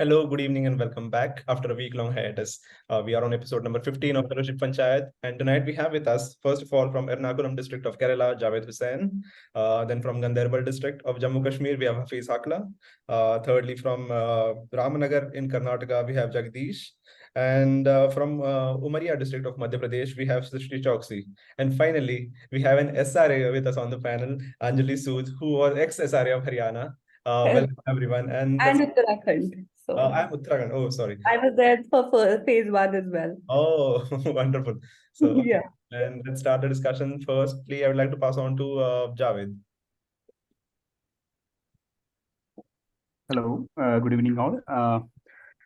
Hello, good evening, and welcome back after a week-long hiatus. We are on episode number 15 of Fellowship Funchayat, and tonight we have with us, first of all, from Ernakulam district of Kerala, Javed Hussain. Then from Ganderbal district of Jammu Kashmir, we have Hafeez Hackla. Thirdly, from Ramanagara in Karnataka, we have Jagadeesh. And from Umaria district of Madhya Pradesh, we have Srishti Chouksey. And finally, we have an SRA with us on the panel, Anjali Sood, who was ex-SRA of Haryana. Welcome everyone, and And Uttarakhand. So I'm Uttarakhand. Oh, sorry. I was there for phase one as well. Oh, wonderful. So, okay. Yeah. And let's start the discussion. Firstly, I would like to pass on to Javed. Hello, good evening all.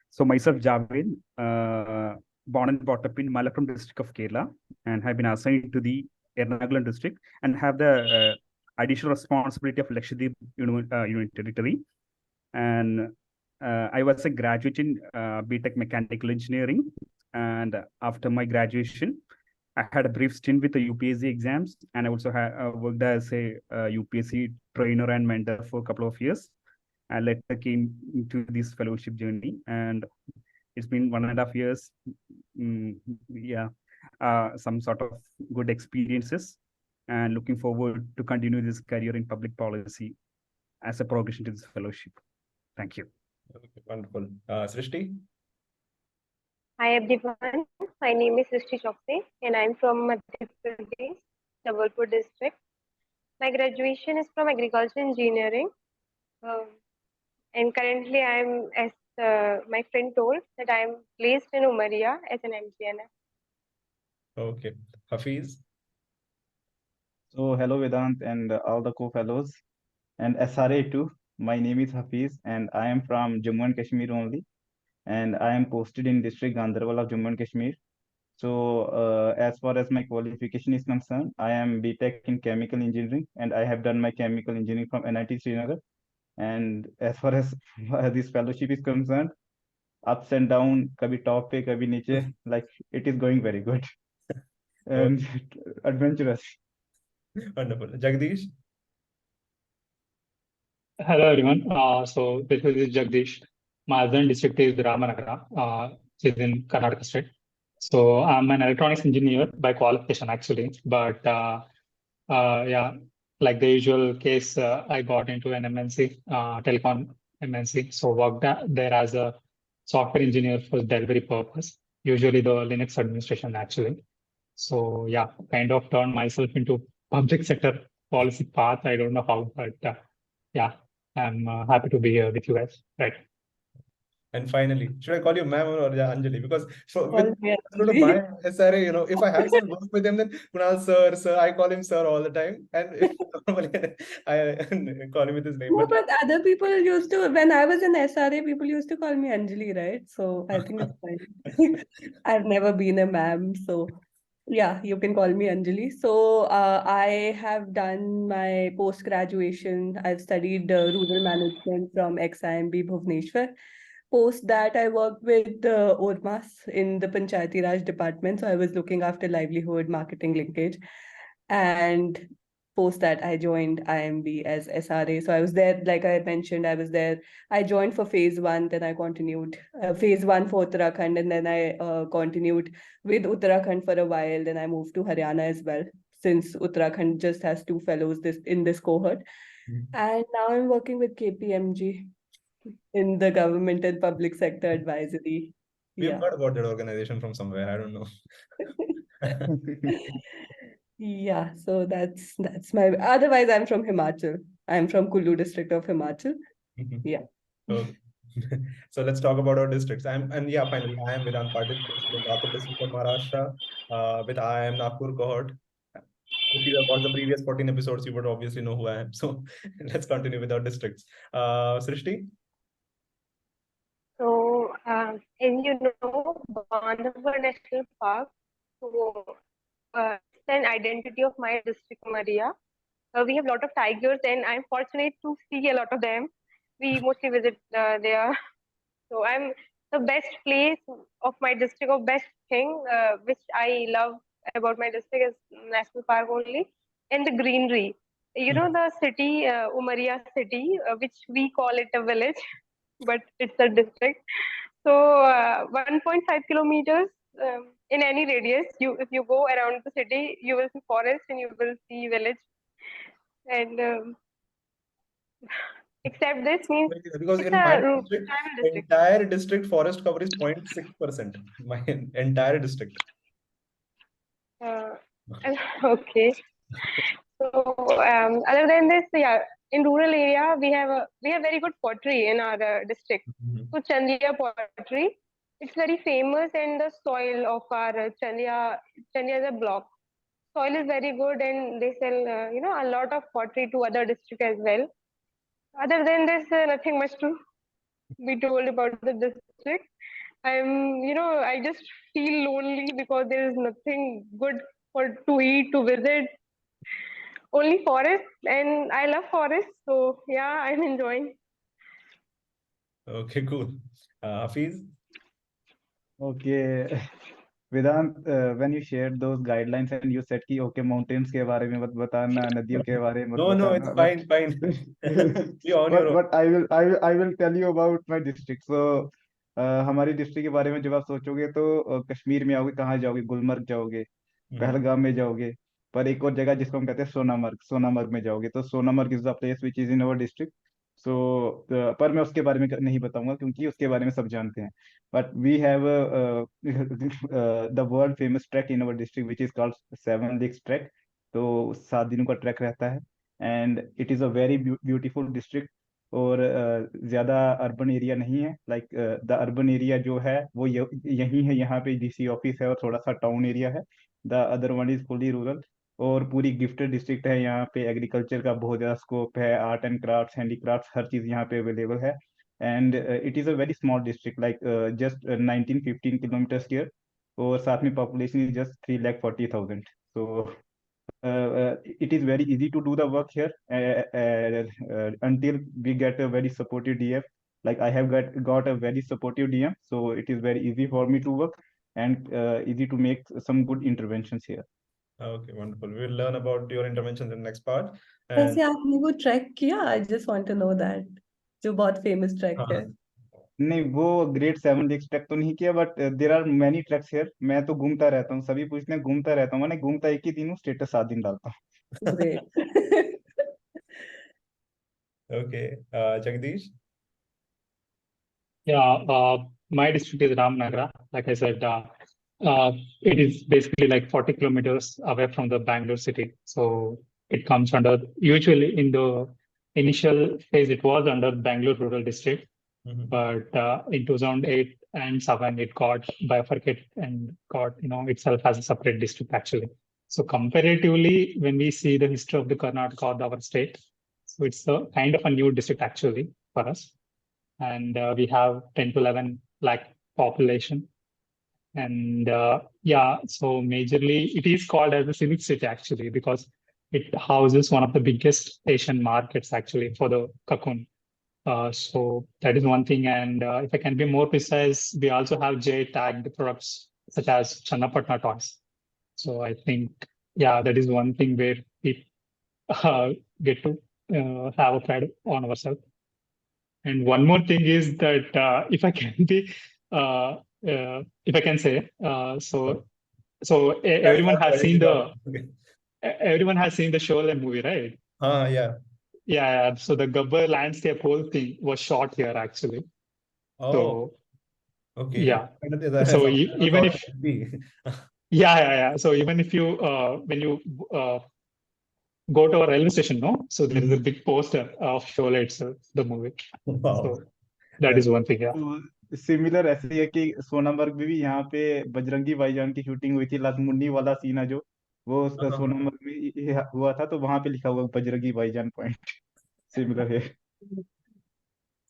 So myself Javed, born and brought up in Malappuram district of Kerala, and have been assigned to the Ernakulam district and have the additional responsibility of Lakshadweep Union Territory. And I was a graduate in BTech Mechanical Engineering, and after my graduation, I had a brief stint with the UPSC exams, and I also worked as a UPSC trainer and mentor for a couple of years. And later came into this fellowship journey, and it's been 1.5 years. Some sort of good experiences, and looking forward to continue this career in public policy as a progression to this fellowship. Thank you. Okay, wonderful. Srishti? Hi everyone, my name is Srishti Chouksey and I'm from Madhya Pradesh, Jabalpur district. My graduation is from agriculture engineering and currently I'm, as my friend told, that I'm placed in Umaria as an MGNF. Okay. Hafeez? So hello Vedant and all the co-fellows and SRA too. My name is Hafeez and I am from Jammu and Kashmir only, and I am posted in district Ganderbal of Jammu and Kashmir. So as far as my qualification is concerned, I am BTech in chemical engineering and I have done my chemical engineering from NIT Srinagar. And as far as this fellowship is concerned, ups and down, kabhi top pe, kabhi niche, like it is going very good and adventurous. Wonderful. Jagdish? Hello everyone. So this is Jagdish. My husband district is Ramanagara, which is in Karnataka state. So I'm an electronics engineer by qualification actually, but yeah, like the usual case, I got into an MNC, telecom MNC. So worked there as a software engineer for delivery purpose, usually the Linux administration actually. So yeah, kind of turned myself into public sector policy path. I don't know how, but yeah, I'm happy to be here with you guys. Right. And finally, should I call you ma'am or Anjali? Because with Anjali. my SRA, if I have some work with him, then Kunal sir, I call him sir all the time. And if normally I call him with his name. No, but other people used to, when I was in SRA, people used to call me Anjali, right? So I think it's fine. I've never been a ma'am, so yeah, you can call me Anjali. So I have done my post-graduation. I've studied rural management from ex-IIMB Bhubaneswar. Post that, I worked with ORMAS in the Panchayati Raj department. So I was looking after livelihood, marketing linkage. And post that, I joined IIMB as SRA. So I was there, like I mentioned, I was there. I joined for phase one, then I continued phase one for Uttarakhand, and then I continued with Uttarakhand for a while. Then I moved to Haryana as well, since Uttarakhand just has 2 fellows in this cohort. And now I'm working with KPMG in the government and public sector advisory. We've heard about that organization from somewhere. I don't know. Yeah, so that's my. Otherwise, I'm from Himachal. I'm from Kullu district of Himachal. Yeah. Okay. So let's talk about our districts. Finally, I am Vedant Patil in Latur district of Maharashtra with IIM Nagpur cohort. If you have watched the previous 14 episodes, you would obviously know who I am. So let's continue with our districts. Srishti? So, as you know, Ganderbal National Park, so it's an identity of my district, Umaria. We have a lot of tigers and I'm fortunate to see a lot of them. We mostly visit there. So I'm the best place of my district, or best thing which I love about my district is national park only, and the greenery. You know, the city, Umaria city, which we call it a village. but it's a district. So 1.5 kilometers in any radius. If you go around the city, you will see forest and you will see village. And except this means Because it's in my a district, tribal district. entire district forest cover is 0.6%. My entire district. Okay. So other than this, yeah, in rural area we have very good pottery in our district. So Chandiya pottery, it's very famous, and the soil of our Chandiya is a block. Soil is very good, and they sell a lot of pottery to other districts as well. Other than this, nothing much to be told about the district. I just feel lonely because there is nothing good to eat, to visit. Only forest, and I love forest, so yeah, I'm enjoying. Okay, cool. Hafeez? Okay. Vedant, when you shared those guidelines and you said कि okay mountains के बारे में मत बताना, नदियों के बारे में मत No, it's बताना, fine. Be on your own. but I will tell you about my district. So हमारी डिस्ट्रिक्ट के बारे में जब आप सोचोगे तो कश्मीर में आओगे, कहाँ जाओगे? गुलमर्ग जाओगे, पहलगाम में जाओगे, पर एक और जगह जिसको हम कहते हैं सोनामर्ग में जाओगे। तो Sonamarg is the place which is in our district. So पर मैं उसके बारे में नहीं बताऊंगा क्योंकि उसके बारे में सब जानते हैं। But we have the world famous trek in our district which is called 7 lakes trek. तो 7 दिनों का ट्रैक रहता है and it is a very beautiful district. और ज़्यादा अर्बन एरिया नहीं है। लाइक द अर्बन एरिया जो है वो यही है, यहाँ पे डीसी ऑफिस है और थोड़ा सा टाउन एरिया है। The other one is fully rural और पूरी गिफ्टेड डिस्ट्रिक्ट है। यहाँ पे एग्रीकल्चर का बहुत ज़्यादा स्कोप है, आर्ट एंड क्राफ्ट्स, हैंडीक्राफ्ट्स, हर चीज़ यहाँ पे अवेलेबल है। And it is a very small district, like just 19-15 kilometre square, और साथ में population is just 340,000। So it is very easy to do the work here until we get a very supportive DF. Like I have got a very supportive DM, so it is very easy for me to work and easy to make some good interventions here. Okay, wonderful. We will learn about your interventions in the next part. वैसे आपने वो track किया? I just want to know that, जो बहुत famous track है। नहीं, वो grade 7 lakes trek तो नहीं किया, but there are many treks here. मैं तो घूमता रहता हूँ, सभी पूछते हैं घूमता रहता हूँ। मैंने घूमता एक ही दिन हूँ, स्टेटस 7 दिन डालता हूँ। Great. Okay, Jagadeesh? Yeah, my district is Ramanagara. Like I said, it is basically like 40 kilometers away from the Bangalore city. So it comes under, usually in the initial phase, it was under Bangalore Rural District. But in 2008 and 7, it got bifurcated and got, itself as a separate district actually. So comparatively, when we see the history of the Karnataka or our state, so it's a kind of a new district actually for us. And we have 10 to 11 lakh population. And yeah, so majorly it is called as a civic city actually, because it houses one of the biggest Asian markets actually for the cocoon. So that is one thing. And if I can be more precise, we also have J tagged products such as Channapatna toys. So I think, yeah, that is one thing where we get to have a pride on ourselves. And one more thing is that if I can be, if I can say, so everyone has seen the Sholay movie, right? Yeah. Yeah. So the Gabbar landscape whole thing was shot here actually. Oh, so, okay. Yeah. So even if yeah. So even if you when you go to our railway station, no, so there is a big poster of Sholay itself, the movie. Wow. So that is one thing. Yeah. तो similar ऐसे ही है कि सोनामर्ग में भी यहाँ पे बजरंगी भाईजान की शूटिंग हुई थी। लातमुन्नी वाला सीन है जो, वो सोनामर्ग में हुआ था, तो वहां पे लिखा हुआ बजरंगी भाईजान पॉइंट। सिमिलर है।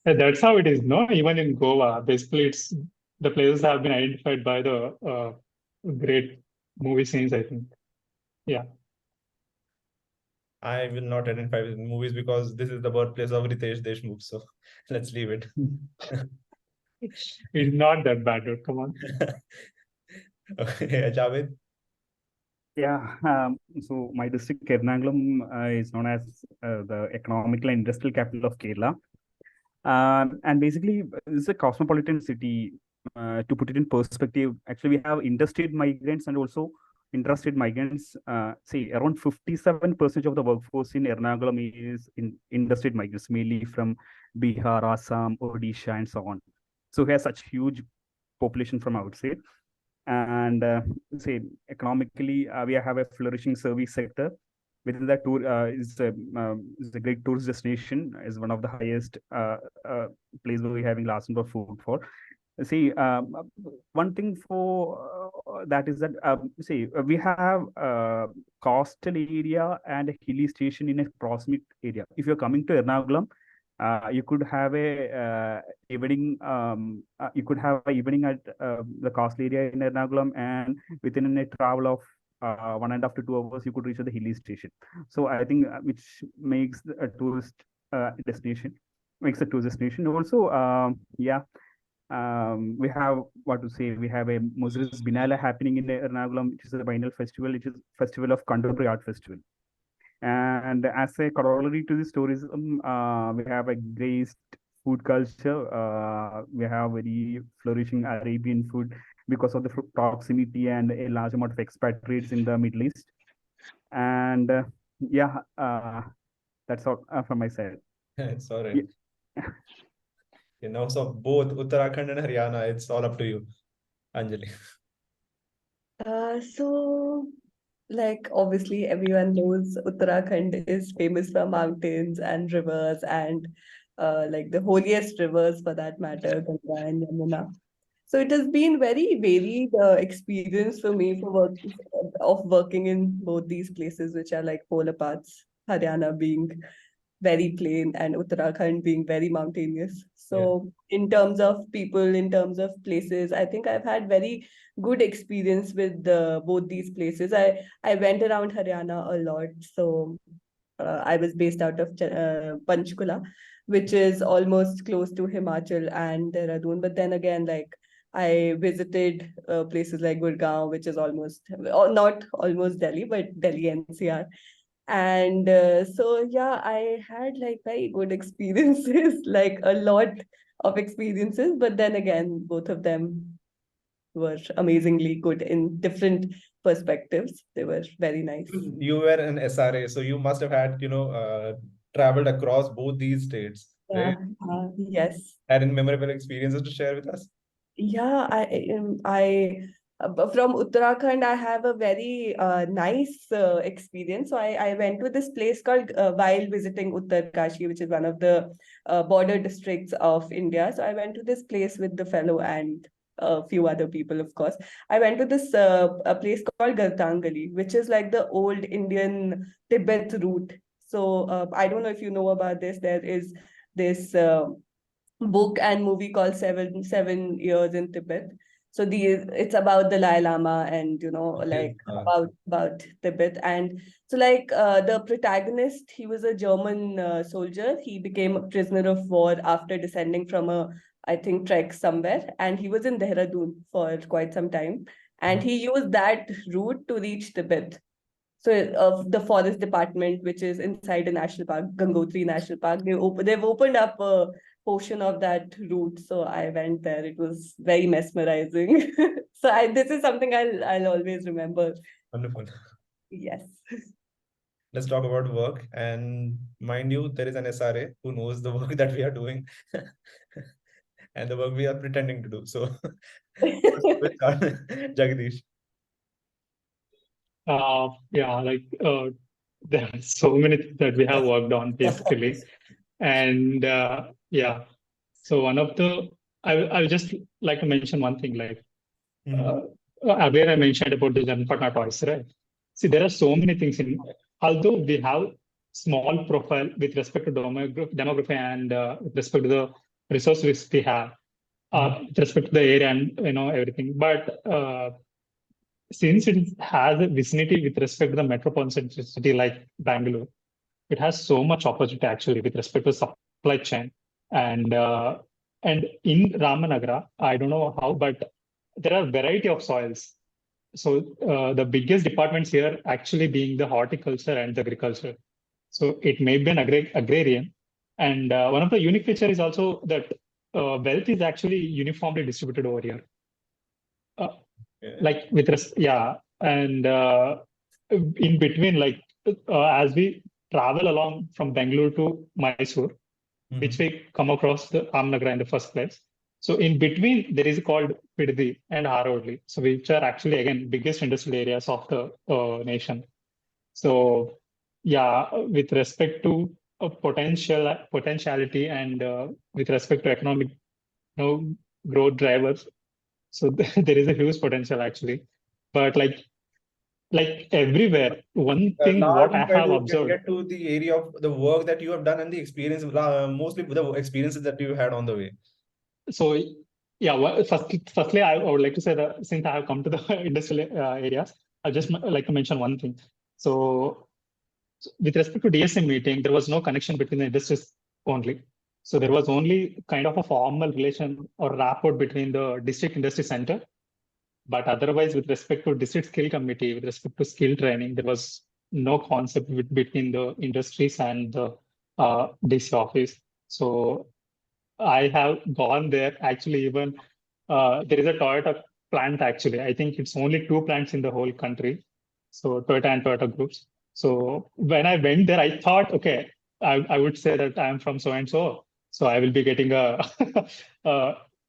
That's how it is, no? Even in Goa, basically, it's the places have been identified by the great movie scenes, I think. Yeah. I will not identify with movies because this is the birthplace of Ritesh Deshmukh. So let's leave it. It's not that bad, dude. Come on. Okay, Javed? Yeah, so my district, Ernakulam, is known as the economical and industrial capital of Kerala. And basically, it's a cosmopolitan city. To put it in perspective, actually, we have interstate migrants and also intrastate migrants. Say around 57% of the workforce in Ernakulam is in interstate migrants, mainly from Bihar, Assam, Odisha, and so on. So we have such huge population from outside. And say economically, we have a flourishing service sector. Within that, tour is a great tourist destination. Is one of the highest place where we're having large number of food for. See, one thing for that is that see we have coastal area and a hilly station in a proximate area. If you're coming to Ernakulam, you could have a evening. You could have an evening at the coastal area in Ernakulam, and within a travel of 1.5 to 2 hours, you could reach the hilly station. So I think which makes a tourist destination, makes a tourist destination. Also, yeah. We have what to say. We have a Muzris Binala happening in Ernakulam, which is a biennial festival, which is festival of contemporary art festival. And as a corollary to this tourism, we have a great food culture. We have very flourishing Arabian food because of the proximity and a large amount of expatriates in the Middle East. And yeah, that's all from my side. It's all right. So both Uttarakhand and Haryana, it's all up to you, Anjali. So, like, obviously, everyone knows Uttarakhand is famous for mountains and rivers and like the holiest rivers for that matter, Ganga and Yamuna. So it has been very varied experience for me of working in both these places, which are like polar parts. Haryana being very plain and Uttarakhand being very mountainous. So in terms of people, in terms of places, I think I've had very good experience with both these places. I went around Haryana a lot. So I was based out of Panchkula, which is almost close to Himachal and Dehradun. But then again, like I visited places like Gurgaon, which is almost, not almost Delhi, but Delhi NCR. And so, yeah, I had like very good experiences, like a lot of experiences. But then again, both of them were amazingly good in different perspectives. They were very nice. You were an SRA, so you must have had, traveled across both these states, right? Yes. Had any memorable experiences to share with us? Yeah, from Uttarakhand, I have a very nice experience. So I went to this place called while visiting Uttarkashi, which is one of the border districts of India. So I went to this place with the fellow and a few other people, of course. I went to this a place called Gartangali, which is like the old Indian Tibet route. So I don't know if you know about this. There is this book and movie called Seven Years in Tibet. So it's about the Dalai Lama and like about Tibet. And so like the protagonist, he was a German soldier. He became a prisoner of war after descending from I think trek somewhere, and he was in Dehradun for quite some time. And he used that route to reach Tibet. So of the forest department, which is inside a national park, Gangotri National Park, they've opened up a portion of that route. So I went there. It was very mesmerizing. So this is something I'll always remember. Wonderful. Yes. Let's talk about work. And mind you, there is an SRA who knows the work that we are doing and the work we are pretending to do. So Jagadeesh. There are so many things that we have worked on basically. And so one of the, I'll just like to mention one thing, like earlier I mentioned about the Janpatna toys, right? See, there are so many things although we have small profile with respect to demography and with respect to the resources we have, with respect to the area and everything. But since it has a vicinity with respect to the metropolitan city like Bangalore, it has so much opportunity actually with respect to supply chain. And in Ramanagara, I don't know how, but there are variety of soils. So the biggest departments here actually being the horticulture and the agriculture. So it may be an agrarian, And one of the unique feature is also that wealth is actually uniformly distributed over here. Like with and in between, like as we travel along from Bangalore to Mysore, which we come across the Ramanagara in the first place. So in between, there is called Piddi and Harodli, so which are actually again biggest industrial areas of the nation. So yeah, with respect to potentiality and with respect to economic growth drivers, so there is a huge potential actually. But like everywhere, one thing Now what we'll I try have to observed. get to the area of the work that you have done and the experience, mostly the experiences that you had on the way. So yeah, well, firstly, I would like to say that since I have come to the industrial areas, I just like to mention one thing. So with respect to DSM meeting, there was no connection between the industries only. So there was only kind of a formal relation or rapport between the district industry center. But otherwise, with respect to district skill committee, with respect to skill training, there was no concept between the industries and the DC office. So I have gone there. Actually, even there is a Toyota plant. Actually, I think it's only 2 plants in the whole country. So Toyota and Toyota groups. So when I went there, I thought, okay, I would say that I am from so and so, so I will be getting a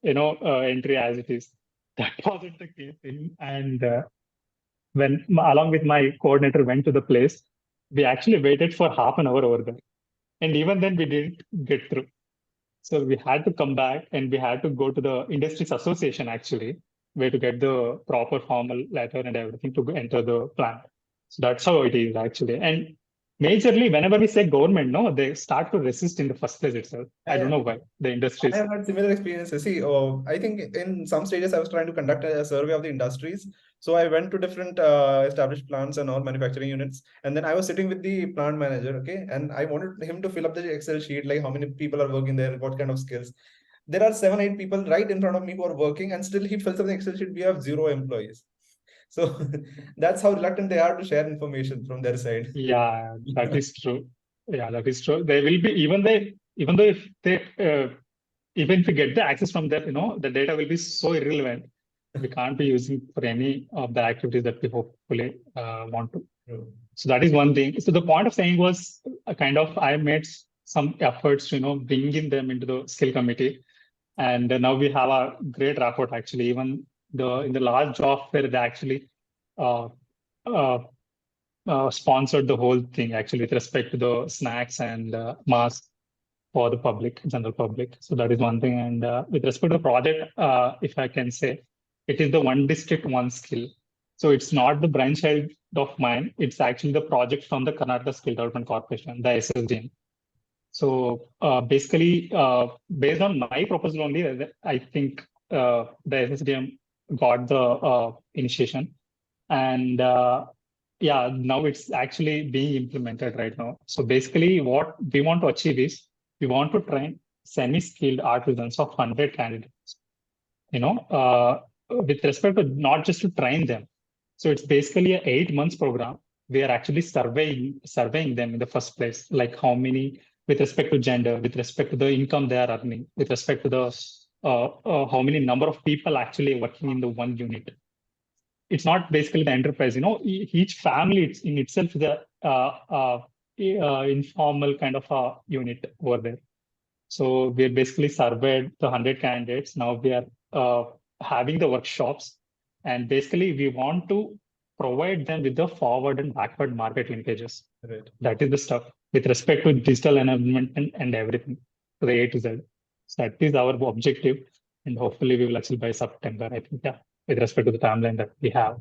entry as it is. That wasn't the case. And when along with my coordinator went to the place, we actually waited for half an hour over there, and even then we didn't get through. So we had to come back and we had to go to the industries association actually, where to get the proper formal letter and everything to enter the plant. So that's how it is actually. And majorly, whenever we say government, no, they start to resist in the first place itself. I don't know why the industries. I have had similar experiences. See, I think in some stages I was trying to conduct a survey of the industries. So I went to different established plants and all manufacturing units. And then I was sitting with the plant manager, okay? And I wanted him to fill up the Excel sheet, like how many people are working there, what kind of skills. There are 7-8 people right in front of me who are working, and still he fills up the Excel sheet. We have 0 employees. So that's how reluctant they are to share information from their side. Yeah, that is true. Yeah, that is true. They will be, even though if they even if we get the access from that, the data will be so irrelevant. We can't be using for any of the activities that we hopefully want to. So that is one thing. So the point of saying was a kind of I made some efforts to bring in them into the skill committee, and now we have a great rapport actually. Even in the last job where they actually uh, uh, sponsored the whole thing actually with respect to the snacks and masks for the public, general public. So that is one thing. And with respect to the project, if I can say, it is the one district, one skill. So it's not the brainchild of mine. It's actually the project from the Karnataka Skill Development Corporation, the SSDM. So basically, based on my proposal only, I think the SSDM got the initiation. And yeah, now it's actually being implemented right now. So basically, what we want to achieve is we want to train semi-skilled artisans of 100 candidates, with respect to not just to train them. So it's basically an 8 months program. We are actually surveying them in the first place, like how many, with respect to gender, with respect to the income they are earning, with respect to the how many number of people actually working in the one unit. It's not basically the enterprise, each family in itself is a informal kind of a unit over there. So we basically surveyed the 100 candidates. Now we are having the workshops, and basically we want to provide them with the forward and backward market linkages. Right. That is the stuff with respect to digital enablement and everything, to the A to Z. So that is our objective, and hopefully we will achieve by September, I think, yeah, with respect to the timeline that we have.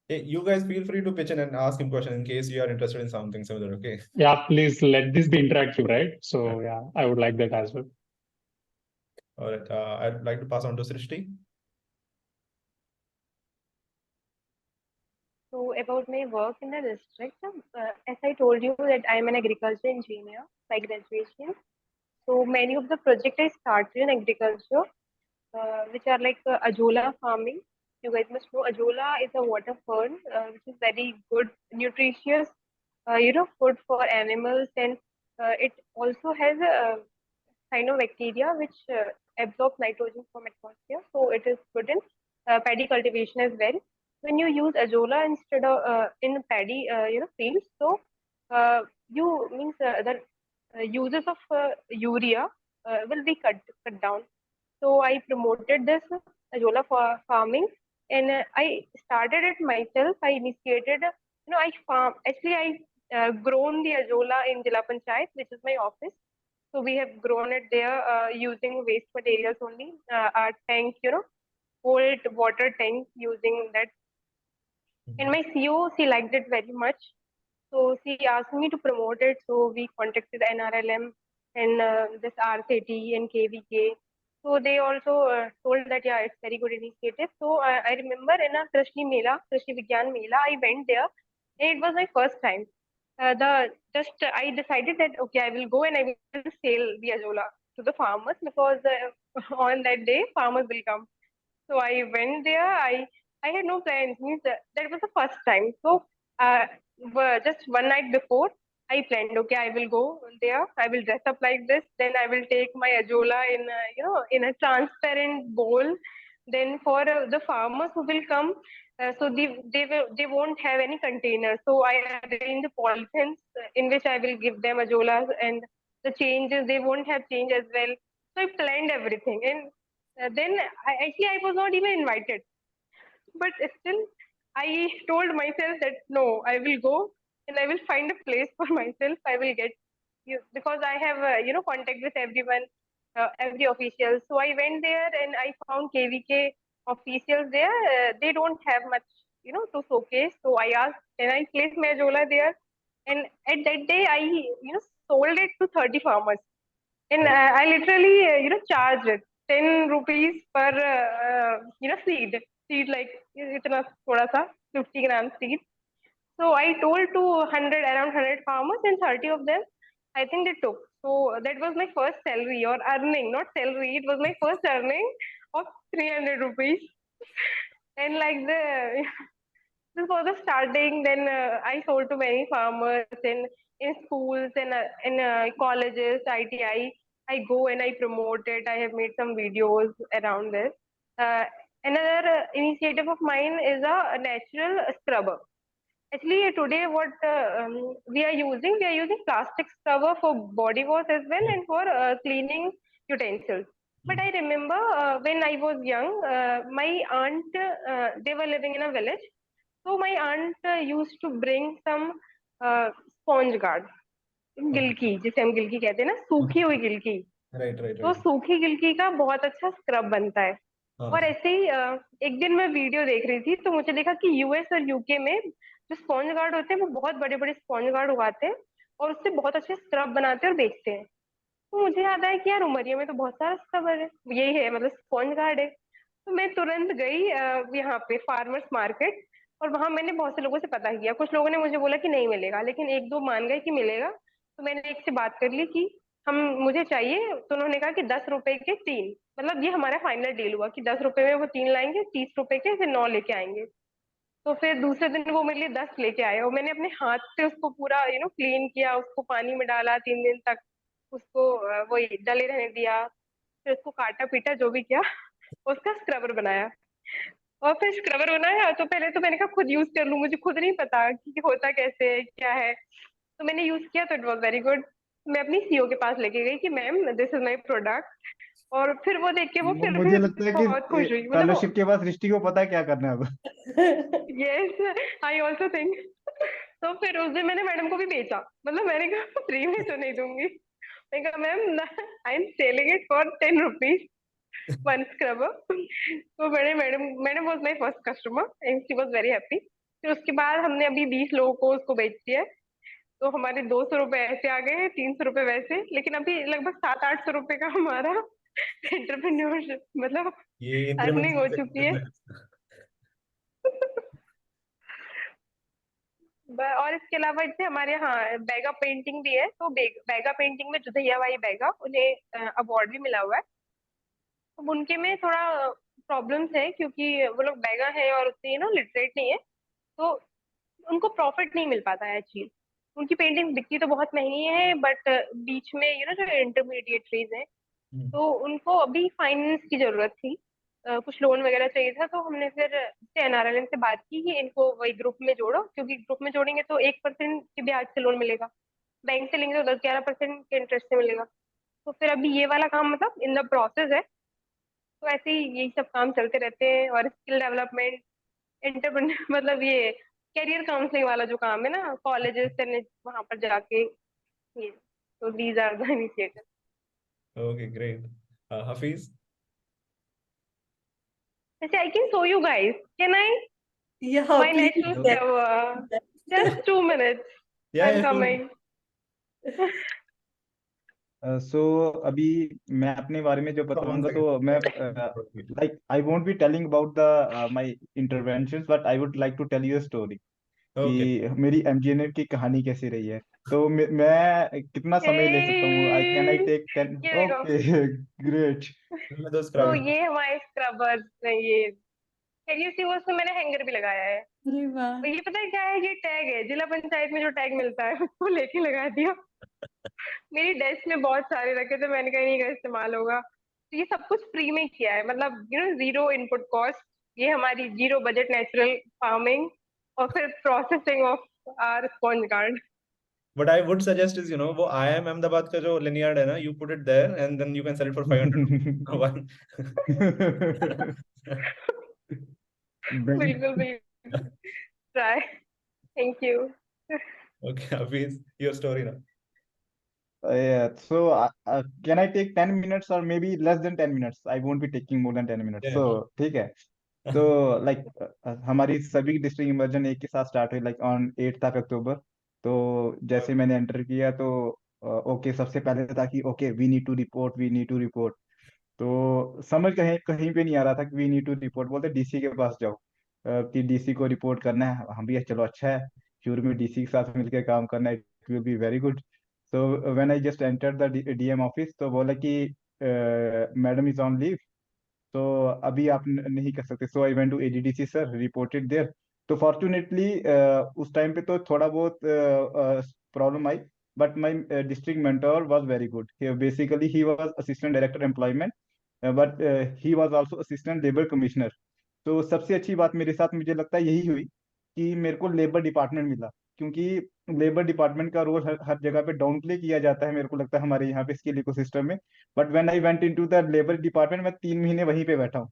Hey, you guys feel free to pitch in and ask him questions in case you are interested in something similar, okay? Yeah, please let this be interactive, right? So yeah, I would like that as well. All right. I'd like to pass on to Srishti. So about my work in the district, as I told you that I'm an agriculture engineer by graduation. So many of the projects I started in agriculture, which are like ajola farming. You guys must know ajola is a water fern, which is very good, nutritious, food for animals and it also has a cyanobacteria which absorbs nitrogen from atmosphere, so it is good in paddy cultivation as well. When you use azolla instead of in paddy, fields, so you means the uses of urea will be cut down. So I promoted this azolla farming, and I started it myself. I initiated, I farm. Actually, I grown the azolla in Jila Panchayat, which is my office. So we have grown it there using waste materials only. Our tank, old water tank, using that. And my CEO, she liked it very much. So she asked me to promote it. So we contacted NRLM and this RCT and KVK. So they also told that, yeah, it's very good initiative. So I remember in a Krishi Vigyan Mela, I went there, and it was my first time. I decided that, okay, I will go and I will sell the azolla to the farmers, because on that day farmers will come. So I went there. I had no plans. Means that was the first time. So just one night before, I planned. Okay, I will go there. I will dress up like this. Then I will take my azolla in a transparent bowl. Then for the farmers who will come, so they won't have any container. So I arrange the polythenes in which I will give them azolas, and the changes, they won't have change as well. So I planned everything, and then I was not even invited, but still I told myself that no, I will go and I will find a place for myself. I will get you, because I have contact with everyone, every official. So I went there and I found KVK officials there. They don't have much to showcase. So I asked, can I place my azolla there? And at that day I sold it to 30 farmers. And I literally, charged 10 rupees per, seed like itna thoda sa, 50 gram seed. So I told to around 100 farmers, and 30 of them, I think they took. So that was my first salary, or earning, not salary. It was my first earning of 300 rupees. And like this was the starting. Then I sold to many farmers in schools and in colleges, ITI. I go and I promote it. I have made some videos around this. Uh, Another initiative of mine is a natural scrubber. Actually, today what we are using plastic scrubber for body wash as well, and for cleaning utensils. But I remember when I was young, my aunt, they were living in a village. So my aunt used to bring some sponge guard, गिलकी, जिसे हम गिलकी कहते हैं ना, सूखी हुई गिलकी. Right, right, तो right. सूखी गिलकी का बहुत अच्छा स्क्रब बनता है. हाँ. और ऐसे ही एक दिन मैं वीडियो देख रही थी, तो मुझे देखा कि यूएस और यूके में जो स्पॉन्ज गार्ड होते हैं, वो बहुत बड़े बड़े स्पॉन्ज गार्ड उगाते हैं और उससे बहुत अच्छे स्क्रब बनाते हैं और बेचते हैं. तो मुझे याद आया कि यार उमरिया में तो बहुत सारा स्क्रबर है, यही है मतलब स्पॉन्ज गार्ड है. तो मैं तुरंत गई यहाँ पे फार्मर्स मार्केट, और वहां मैंने बहुत से लोगों से पता किया. कुछ लोगों ने मुझे बोला कि नहीं मिलेगा, लेकिन एक दो मान गए कि मिलेगा. तो मैंने एक से बात कर ली कि मुझे चाहिए. तो उन्होंने कहा कि 10 रुपए के 3, मतलब ये हमारा फाइनल डील हुआ कि 10 रुपए में वो 3 लाएंगे, 30 रुपए के फिर 9 लेके आएंगे. तो फिर दूसरे दिन वो मेरे लिए 10 लेके आए, और मैंने अपने हाथ से उसको पूरा क्लीन किया, उसको पानी में डाला 3 दिन तक, उसको वही डले रहने दिया, फिर उसको काटा पीटा जो भी किया, उसका स्क्रबर बनाया. और फिर स्क्रबर बनाया तो पहले तो मैंने कहा खुद यूज कर लूं, मुझे खुद नहीं पता कि होता कैसे है क्या है. तो मैंने यूज किया तो इट वॉज वेरी गुड. मैं अपनी सीईओ के पास लेके गई कि ma'am this is my product, और फिर वो देख के वो फिर मुझे लगता है कि बहुत खुश हुई. फेलोशिप के बाद सृष्टि को पता है क्या करना है अब. Yes, I also think. तो फिर उस दिन मैंने मैडम को भी बेचा, मतलब मैंने कहा फ्री में तो नहीं दूंगी. मैंने कहा ma'am I am selling it for 10 rupees one scrubber. तो madam was my first customer and she was very happy. फिर उसके बाद हमने अभी 20 लोगों को उसको बेच दिया. तो हमारे 200 रुपए ऐसे आ गए, 300 रुपए वैसे, लेकिन अभी लगभग 700-800 रुपए का हमारा एंटरप्रेन्योरशिप मतलब ये अर्निंग हो increment चुकी है. और इसके अलावा इससे हमारे यहाँ बैगा पेंटिंग भी है. तो बैगा पेंटिंग में जुधैया भाई बैगा, उन्हें अवार्ड भी मिला हुआ है. तो उनके में थोड़ा प्रॉब्लम्स है, क्योंकि वो लोग बैगा है और उससे लिटरेट नहीं है, तो उनको प्रॉफिट नहीं मिल पाता है चीज. उनकी पेंटिंग बिकती तो बहुत महंगी है, बट बीच में जो इंटरमीडिएटरीज हैं, तो उनको अभी फाइनेंस की जरूरत थी। कुछ लोन वगैरह चाहिए था, तो हमने फिर एनआरएलएम से बात की कि इनको वही ग्रुप में जोड़ो, क्योंकि ग्रुप में जोड़ेंगे तो 1% के ब्याज से लोन मिलेगा, बैंक से लेंगे तो 10-11% के इंटरेस्ट से मिलेगा। तो फिर अभी ये वाला काम मतलब इन द प्रोसेस है। तो ऐसे ही यही सब काम चलते रहते हैं, और स्किल डेवलपमेंट, एंटरप्रेन्योर मतलब ये करियर काउंसलिंग वाला जो काम है ना, कॉलेजेस से वहां पर जाके, ये, तो these are the initiative. Okay, great. Hafiz? वैसे I can show you guys, can I? Yeah, My please. national cover. Just 2 minutes. Yeah, I'm yeah, sure. coming. सो अभी मैं अपने बारे में जो One बताऊंगा, second. तो मैं like I won't be telling about the my interventions, but I would like to tell you a story Okay. कि मेरी एमजीएनएफ की कहानी कैसी रही है। तो मैं कितना समय ले सकता हूँ? I can I Hey, take 10? ये देखो। Okay, great. Let those तो crowd. ये हमारे स्क्रबर्स हैं, ये कैन यू सी, वो उसमें मैंने हैंगर भी लगाया है। अरे वाह। और ये पता है क्या है? ये टैग है, जिला पंचायत में जो टैग मिलता है उसको लेके लगा दिया। मेरी डेस्क में बहुत सारे रखे थे, मैंने कहा नहीं का इस्तेमाल होगा। तो ये सब कुछ फ्री में किया है, मतलब जीरो इनपुट कॉस्ट। ये हमारी जीरो बजट नेचुरल फार्मिंग, और फिर processing of our sponge gourd. What I would suggest is, वो IIM Ahmedabad का जो linear है ना, you put it there and then you can sell it for 500 one. बिल्कुल बिल्कुल, try. Thank you. Okay, Hafiz, your story now. Yeah, so can I take 10 minutes or maybe less than 10 minutes? I won't be taking more than 10 minutes. Yeah. So, ठीक है। तो like हमारी सभी district immersion एक के साथ start हुई like on 8th अक्टूबर। तो जैसे मैंने एंटर किया तो ओके, सबसे पहले था कि okay we need to report, we need to report. तो समझ कहीं कहीं पे नहीं आ रहा था कि वी नीड टू रिपोर्ट, बोलते डीसी के पास जाओ कि डीसी को रिपोर्ट करना है। हम भी चलो अच्छा है, शुरू में डीसी के साथ मिलकर काम करना है, it will be very good. So when I just enter the DM office, तो बोला कि मैडम इज ऑन लीव, तो अभी आप नहीं कर सकते। So I went to ADDC sir, reported there. तो फॉर्चुनेटली उस टाइम पे तो थोड़ा बहुत प्रॉब्लम आई, but my district mentor was very good. Basically he was assistant director employment, but he was also assistant labour commissioner. तो सबसे अच्छी बात मेरे साथ मुझे लगता है यही हुई कि मेरे को लेबर डिपार्टमेंट मिला, क्योंकि लेबर डिपार्टमेंट का रोल हर जगह पे डाउन प्ले किया जाता है मेरे को लगता है हमारे यहाँ पे स्किल इकोसिस्टम में। But when I went into the labour department, मैं 3 महीने वहीं पे बैठा हूँ।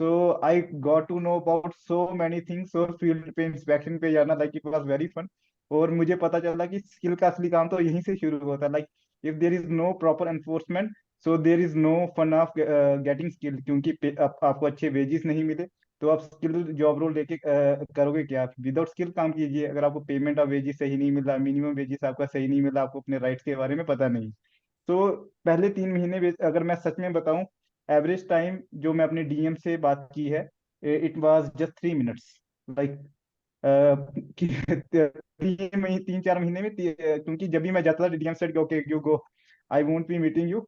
तो I got to know about so many things. और फील्ड पे इंस्पेक्शन पे जाना, like it was very fun. और मुझे पता चला कि स्किल का असली काम तो यहीं से शुरू होता है। Like if there is no proper enforcement, so there is no fun of getting skill, क्योंकि आपको अच्छे वेजेस नहीं मिले तो आप स्किल जॉब रोल लेके करोगे क्या? विदाउट स्किल काम कीजिए। अगर आपको पेमेंट ऑफ वेजेस सही नहीं मिला, मिनिमम वेजेस आपका सही नहीं मिला, आपको अपने राइट्स के बारे में पता नहीं। तो पहले 3 महीने अगर मैं सच में बताऊं, एवरेज टाइम जो मैं अपने डीएम से बात की है, it was just 3 minutes. Like 3-4 महीने में क्योंकि जब भी मैं जाता था DM said okay you go, I won't B meeting you.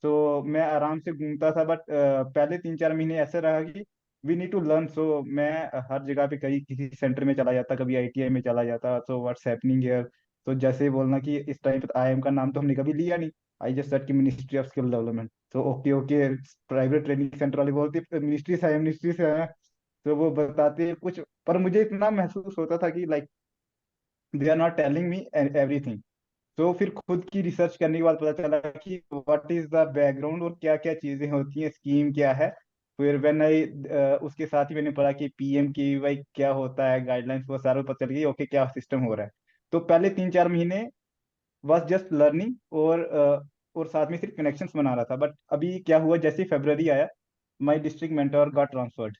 तो मैं आराम से घूमता था। बट पहले 3-4 महीने ऐसे रहा कि वी नीड टू लर्न। सो मैं हर जगह पे कहीं किसी सेंटर में चला जाता, कभी आईटीआई में चला जाता। So what's happening here? तो जैसे ही बोलना कि इस टाइम पे आईएम का नाम तो हमने कभी लिया नहीं, आई जस्ट सेड कि मिनिस्ट्री ऑफ स्किल डेवलपमेंट। तो okay okay, private training centre वाले बोलते मिनिस्ट्री से आए, मिनिस्ट्री से आए। तो वो बताते कुछ, पर मुझे इतना महसूस होता था कि like they are not telling me everything. तो फिर खुद की रिसर्च करने के बाद पता चला कि व्हाट इज द बैकग्राउंड और क्या क्या चीजें होती हैं, स्कीम क्या है। फिर व्हेन आई उसके साथ ही मैंने पढ़ा कि पीएम की वाई क्या होता है, गाइडलाइंस, वो सारा पता चल गई ओके क्या सिस्टम हो रहा है। तो पहले 3-4 महीने बस जस्ट लर्निंग और साथ में सिर्फ कनेक्शंस बना रहा था। बट अभी क्या हुआ, जैसे फरवरी आया, my district mentor got transferred.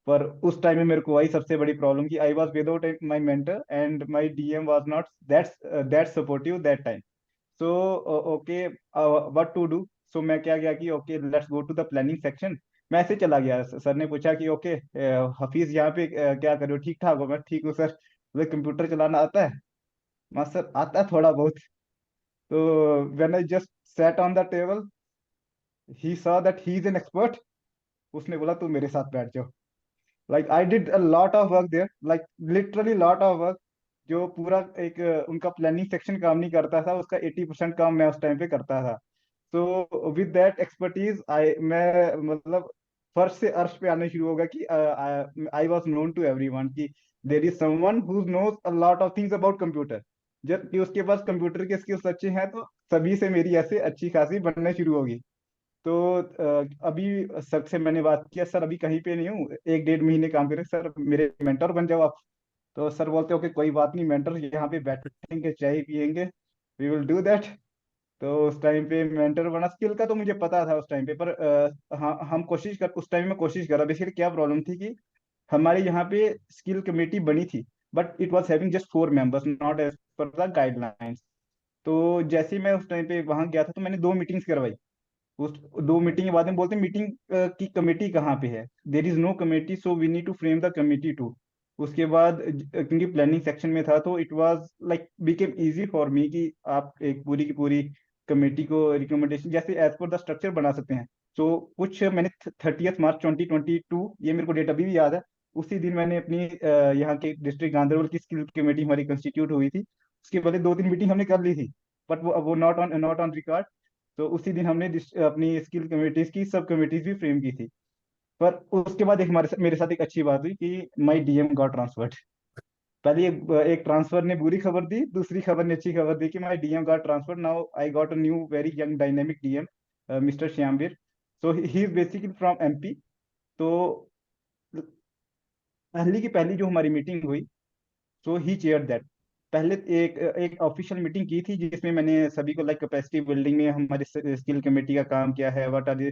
पर उस टाइम में मेरे को आई सबसे बड़ी प्रॉब्लम कि I was without my mentor and my DM was not that supportive that time. So okay, what to do? So मैं क्या गया कि okay let's go to the planning section. मैं ऐसे चला गया, सर ने पूछा कि ओके हफीज यहाँ पे क्या कर रहे हो? ठीक ठाक हो? मैं ठीक हूँ सर। मुझे कंप्यूटर चलाना आता है? मास्टर आता है थोड़ा बहुत। तो when I just sat on the table, he saw that he is an expert. उसने बोला तू मेरे साथ बैठ जाओ। Like I did a lot of work there, like literally lot of work. जो पूरा एक उनका प्लानिंग सेक्शन काम नहीं करता था, उसका 80% काम मैं उस टाइम पे करता था। तो विद दैट एक्सपर्टीज मैं मतलब फर्श से अर्श पे आने शुरू होगा कि I was known to everyone कि there is someone who knows a lot of things about computer. जब कि उसके पास कंप्यूटर के स्किल्स अच्छे हैं, तो सभी से मेरी ऐसे अच्छी खासी बनने शुरू होगी। तो अभी सर से मैंने बात किया, सर अभी कहीं पे नहीं हूँ, 1 1.5 महीने काम करे, सर मेरे मेंटर बन जाओ आप। तो सर बोलते हो कि कोई बात नहीं, मेंटर यहाँ पे बैठेंगे, चाय पियेंगे, वी विल डू दैट। तो उस टाइम पे मेंटर बना, स्किल का तो मुझे पता था उस टाइम पे, पर हाँ हम कोशिश कर उस टाइम में कोशिश करा। बेसिकली क्या प्रॉब्लम थी कि हमारे यहाँ पे स्किल कमेटी बनी थी, but it was having just 4 members, not as per the guidelines. तो जैसे ही मैं उस टाइम पे वहां गया था, तो मैंने 2 मीटिंग्स करवाई। उस 2 मीटिंग के बाद में बोलते मीटिंग की कमेटी कहाँ पे है, there is no committee, so we need to frame the committee too. उसके बाद क्योंकि प्लानिंग सेक्शन में था, तो it was like became easy for me कि आप एक पूरी की पूरी कमेटी को रिकमेंडेशन जैसे एज पर द स्ट्रक्चर बना सकते हैं। तो कुछ मैंने 30 मार्च 2022, ये मेरे को डेट अभी भी याद है, उसी दिन मैंने अपनी यहाँ के डिस्ट्रिक्ट गांधरबल की स्किल कमेटी हमारी कंस्टिट्यूट हुई थी। उसके पहले 2 3 मीटिंग हमने कर ली थी, बट वो नॉट ऑन रिकॉर्ड। तो उसी दिन हमने अपनी स्किल कमेटीज की सब कमेटीज भी फ्रेम की थी। पर उसके बाद एक मेरे साथ एक अच्छी बात हुई कि माई डीएम गॉट ट्रांसफर्ड। पहले एक ट्रांसफर ने बुरी खबर दी, दूसरी खबर ने अच्छी खबर दी कि my DM got transferred, now I got a new very young dynamic DM, mister Shyamveer. So he is basically from MP. तो पहली की पहली जो हमारी मीटिंग हुई, सो ही चेयर दैट। पहले एक एक ऑफिशियल मीटिंग की थी, जिसमें मैंने सभी को लाइक कैपेसिटी बिल्डिंग में हमारे स्किल कमेटी का काम क्या है, व्हाट आर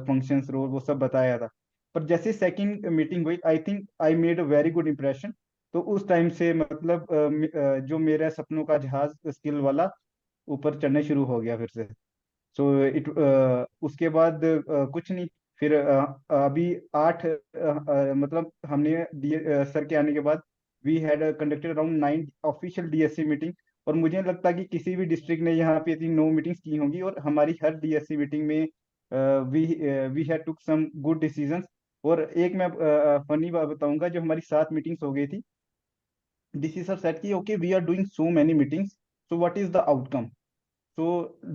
फंक्शंस रोल, वो सब बताया था। पर जैसे सेकंड मीटिंग हुई, I think I made a very good impression. तो उस टाइम से मतलब जो मेरा सपनों का जहाज स्किल वाला ऊपर चढ़ने शुरू हो गया फिर से। सो इट उसके बाद कुछ नहीं। फिर अभी 8 मतलब हमने सर के आने के बाद we had conducted around 9 official DSC meeting. और मुझे नहीं लगता कि किसी भी डिस्ट्रिक्ट ने यहाँ पे इतनी 9 मीटिंग्स की होंगी, और हमारी हर डीएससी मीटिंग में we we had took some good decisions. और एक मैं फनी बात बताऊंगा, जो हमारी 7 मीटिंग्स हो गई थी, डीसी सर सेड कि okay we are doing so many meetings, so what is the outcome. So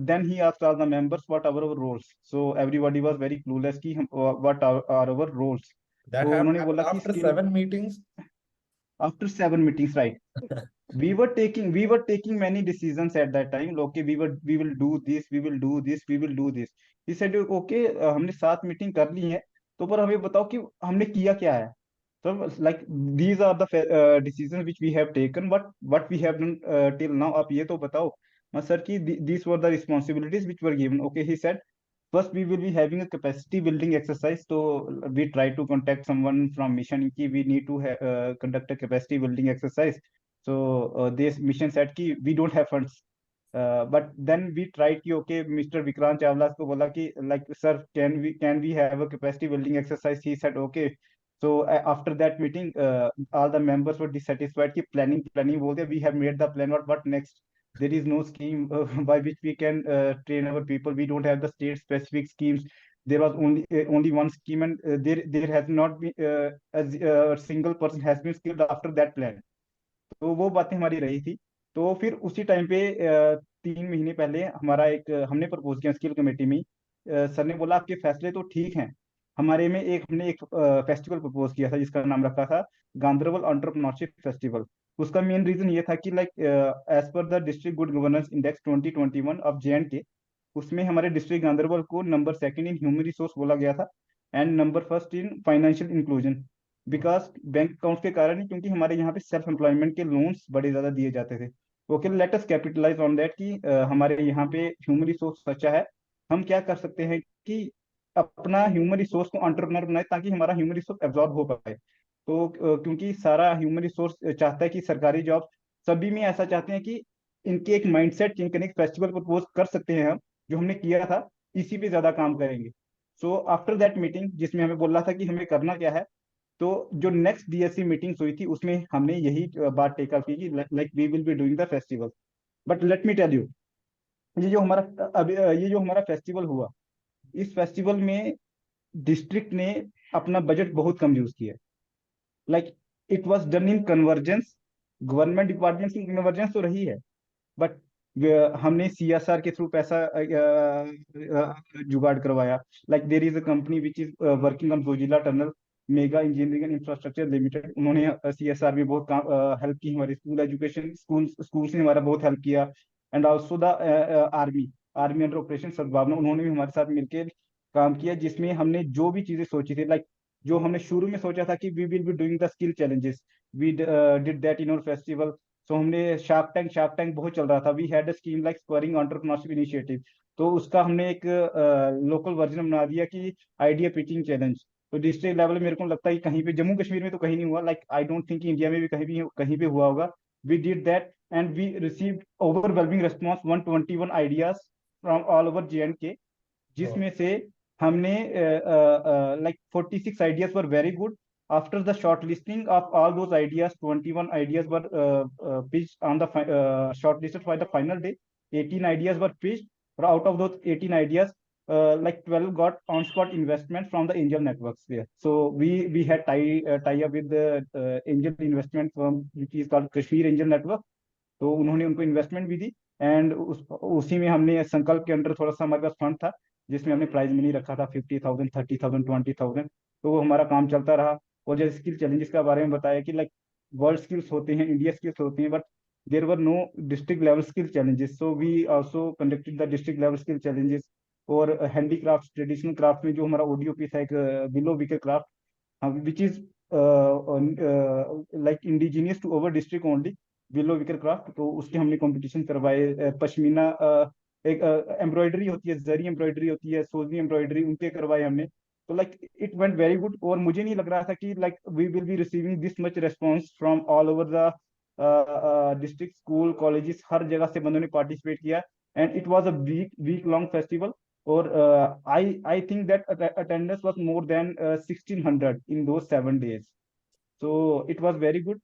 then he asked all the members what are our roles. So everybody was very clueless कि हम what are our roles. That तो उन्होंने happened बोला कि after skill 7 meetings. after 7 meetings, right? We were taking many decisions at that time. Okay, we will do this, we will do this, we will do this. He said okay, हमने 7 meeting कर ली है, तो पर हमें बताओ कि हमने किया क्या है। So like these are the decisions which we have taken, what we have done till now, आप ये तो बताओ। सर की these were the responsibilities which were given. Okay, he said first we will be having a capacity building exercise. So we try to contact someone from mission ki we need to conduct a capacity building exercise. So this mission said ki we don't have funds. But then we tried ki okay, Mr. Vikrant Chawla को बोला कि like sir can we have a capacity building exercise. He said okay. So after that meeting, all the members were dissatisfied कि planning बोलते, we have made the plan, what next. There is no scheme by which we can train our people. We don't have the state specific schemes. There was only one scheme, and there has not been a single person has been skilled after that plan. तो वो बातें हमारी रही थी। तो फिर उसी time पे 3 महीने पहले हमारा एक हमने प्रपोज किया स्किल कमेटी में। सर ने बोला आपके फैसले तो ठीक हैं, हमारे में हमने एक फेस्टिवल प्रपोज किया था, जिसका नाम रखा था गांधरबल एंटरप्रेन्योरशिप फेस्टिवल। उसका मेन रीजन ये था कि like as per the district good governance index 2021 of J, उसमें हमारे डिस्ट्रिक्ट गांधरबल को नंबर 2 इन ह्यूमन रिसोर्स बोला गया था, and number 1 in financial inclusion. Because bank account के कारण ही, क्योंकि हमारे यहाँ पे सेल्फ एम्प्लॉयमेंट के लोन्स बड़े ज्यादा दिए जाते थे। Okay, let us capitalize on that कि हमारे यहाँ पे ह्यूमन रिसोर्स अच्छा है। हम क्या कर सकते हैं कि अपना ह्यूमन रिसोर्स को एंटरप्रेन्योर बनाए, ताकि हमारा ह्यूमन रिसोर्स एब्जॉर्ब हो पाए। तो क्योंकि सारा ह्यूमन रिसोर्स चाहता है कि सरकारी जॉब, सभी में ऐसा चाहते हैं कि इनके एक माइंडसेट चेंज करने, फेस्टिवल प्रपोज कर सकते हैं हम, जो हमने किया था इसी पे ज्यादा काम करेंगे। सो आफ्टर दैट मीटिंग, जिसमें हमें बोला था कि हमें करना क्या है, तो जो नेक्स्ट डीएससी मीटिंग्स हुई थी, उसमें हमने यही बात टेकअप की कि like we will be doing the festival. But let me tell you, ये जो हमारा फेस्टिवल हुआ, इस फेस्टिवल में डिस्ट्रिक्ट ने अपना बजट बहुत कम यूज किया। Like it was done in convergence government department की इमरजेंसी तो रही है, बट हमने CSR के थ्रू पैसा जुगाड़ करवाया. Like there is a company which is working on Zojila tunnel, mega engineering and infrastructure limited. उन्होंने CSR में बहुत हेल्प की, हमारी स्कूल एजुकेशन, स्कूल ने हमारा बहुत हेल्प किया. And also the army under operation सद्भावना, उन्होंने भी हमारे साथ मिलकर काम किया, जिसमें हमने जो भी चीजें सोची थी, लाइक जो हमने शुरू में सोचा था कि we will be doing the skill challenges, we did that in our festival. So हमने शार्क टैंक बहुत चल रहा था. We had a scheme like scoring entrepreneurship initiative. तो उसका हमने एक लोकल वर्जन बना दिया कि आइडिया पिचिंग चैलेंज. तो डिस्ट्रिक्ट लेवल मेरे को लगता है कि कहीं पे जम्मू कश्मीर में तो कहीं नहीं हुआ, like I don't think India में भी कहीं पे हुआ होगा. We did that and we received overwhelming response, 121 ideas from all over JNK, जिसमें से हमने like 46 ideas were very good. After the shortlisting of all those ideas, 21 ideas were pitched on the shortlisted by the final day. 18 ideas were pitched, but out of those 18 ideas, like 12 got on-spot investment from the angel networks there. So we had tie up with the angel investment firm, which is called Kashmir Angel Network. तो उन्होंने उनको investment भी दी. And उसी में हमने संकल्प के under थोड़ा सा हमारे पास फंड था, जिसमें हमने प्राइज मनी रखा था 50,000, 30,000, 20,000. तो वो हमारा काम चलता रहा. और जैसे स्किल चैलेंजेस के बारे में बताया कि लाइक वर्ल्ड स्किल्स होते हैं, इंडिया स्किल्स होते हैं, but there were no district level skill challenges. So we also conducted the district level skill challenges. और हैंडीक्राफ्ट, ट्रेडिशनल क्राफ्ट में जो हमारा ODOP था, एक willow wicker craft, which is like indigenous to our district only, willow wicker craft. तो उसके हमने competition करवाए. पश्मीना एक एम्ब्रॉयडरी होती है, जरी एम्ब्रॉयडरी होती है, सोजनी एम्ब्रॉयडरी, उनके करवाए हमने. तो like it went very good. और मुझे नहीं लग रहा था कि like we will be receiving this much response from all over the district, school, colleges, हर जगह से बंदों ने पार्टिसिपेट किया. And it was a week long festival. और I think that attendance was more than 1600 in दो 7 days. So it was very good.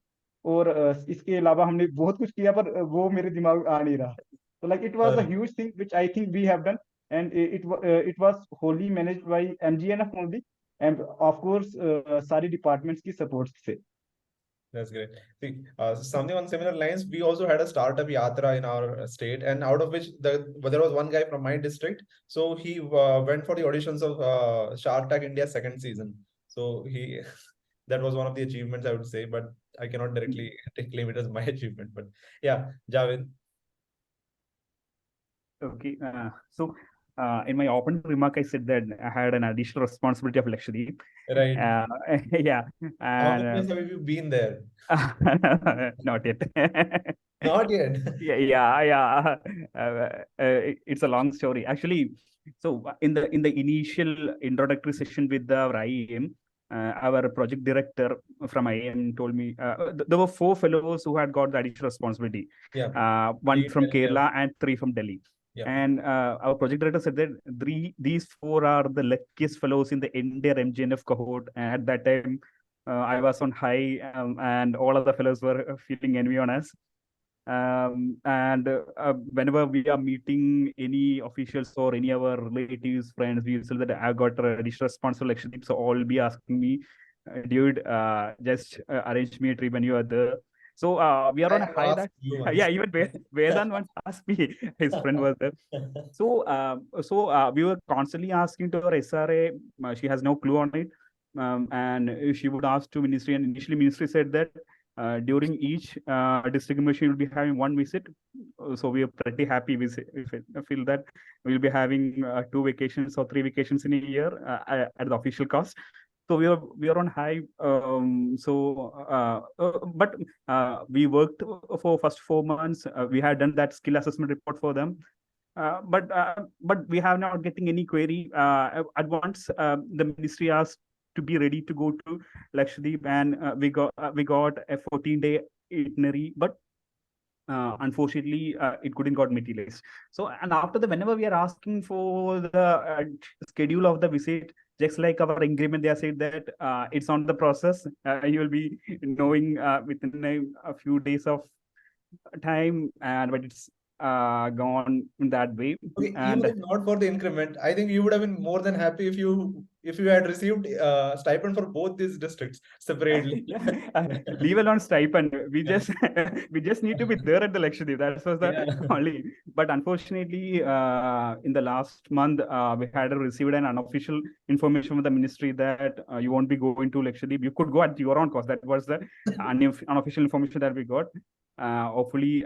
और इसके अलावा हमने बहुत कुछ किया, पर वो मेरे दिमाग में आ नहीं रहा. तो like it was a huge thing which I think we have done. And it was wholly managed by MGNF only, and of course सारी डिपार्टमेंट्स की सपोर्ट से. That's great. See, something on similar lines, we also had a startup yatra in our state, and out of which there was one guy from my district. So he went for the auditions of Shark Tank India second season. So he that was one of the achievements, I would say, but I cannot directly claim it as my achievement. But yeah, Javed. Okay, so in my opening remark, I said that I had an additional responsibility of Lakshadweep. Right. Yeah. How many And years have you been there? not yet. Not yet. Yeah. It's a long story, actually. So in the initial introductory session with our IIM, our project director from IIM told me there were 4 fellows who had got the additional responsibility. Yeah. 1 from Delhi, Kerala and 3 from Delhi. Yeah. And our project director said that these 4 are the luckiest fellows in the entire MGNF cohort. And at that time, I was on high, and all of the fellows were feeling envy on us. And whenever we are meeting any officials or any of our relatives, friends, we say that I got a additional responsibility. So all be asking me, dude, just arrange me a trip when you are there. So we are on a high that yeah, even Vedant once asked me, his friend was there. So we were constantly asking to our SRA, she has no clue on it, and she would ask to ministry, and initially ministry said that during each district mission will be having 1 visit. So we are pretty happy with if I feel that we'll be having 2 vacations or 3 vacations in a year at the official cost. So we are on high. But we worked for first 4 months. We had done that skill assessment report for them. But we have not getting any query. At once, the ministry asked to be ready to go to Lakshadweep, and we got a 14-day itinerary, but unfortunately it couldn't got materialized. So, and after whenever we are asking for the schedule of the visit, just like our agreement, they are saying that it's on the process. You will be knowing within a few days of time, but it's gone in that way. Okay, And even if not for the increment, I think you would have been more than happy if you had received stipend for both these districts separately. leave alone stipend. We just we just need to be there at the Lakshadweep. That was the only. But unfortunately, in the last month, we had received an unofficial information from the ministry that you won't be going to Lakshadweep. You could go at your own cost. That was the unofficial information that we got. Hopefully,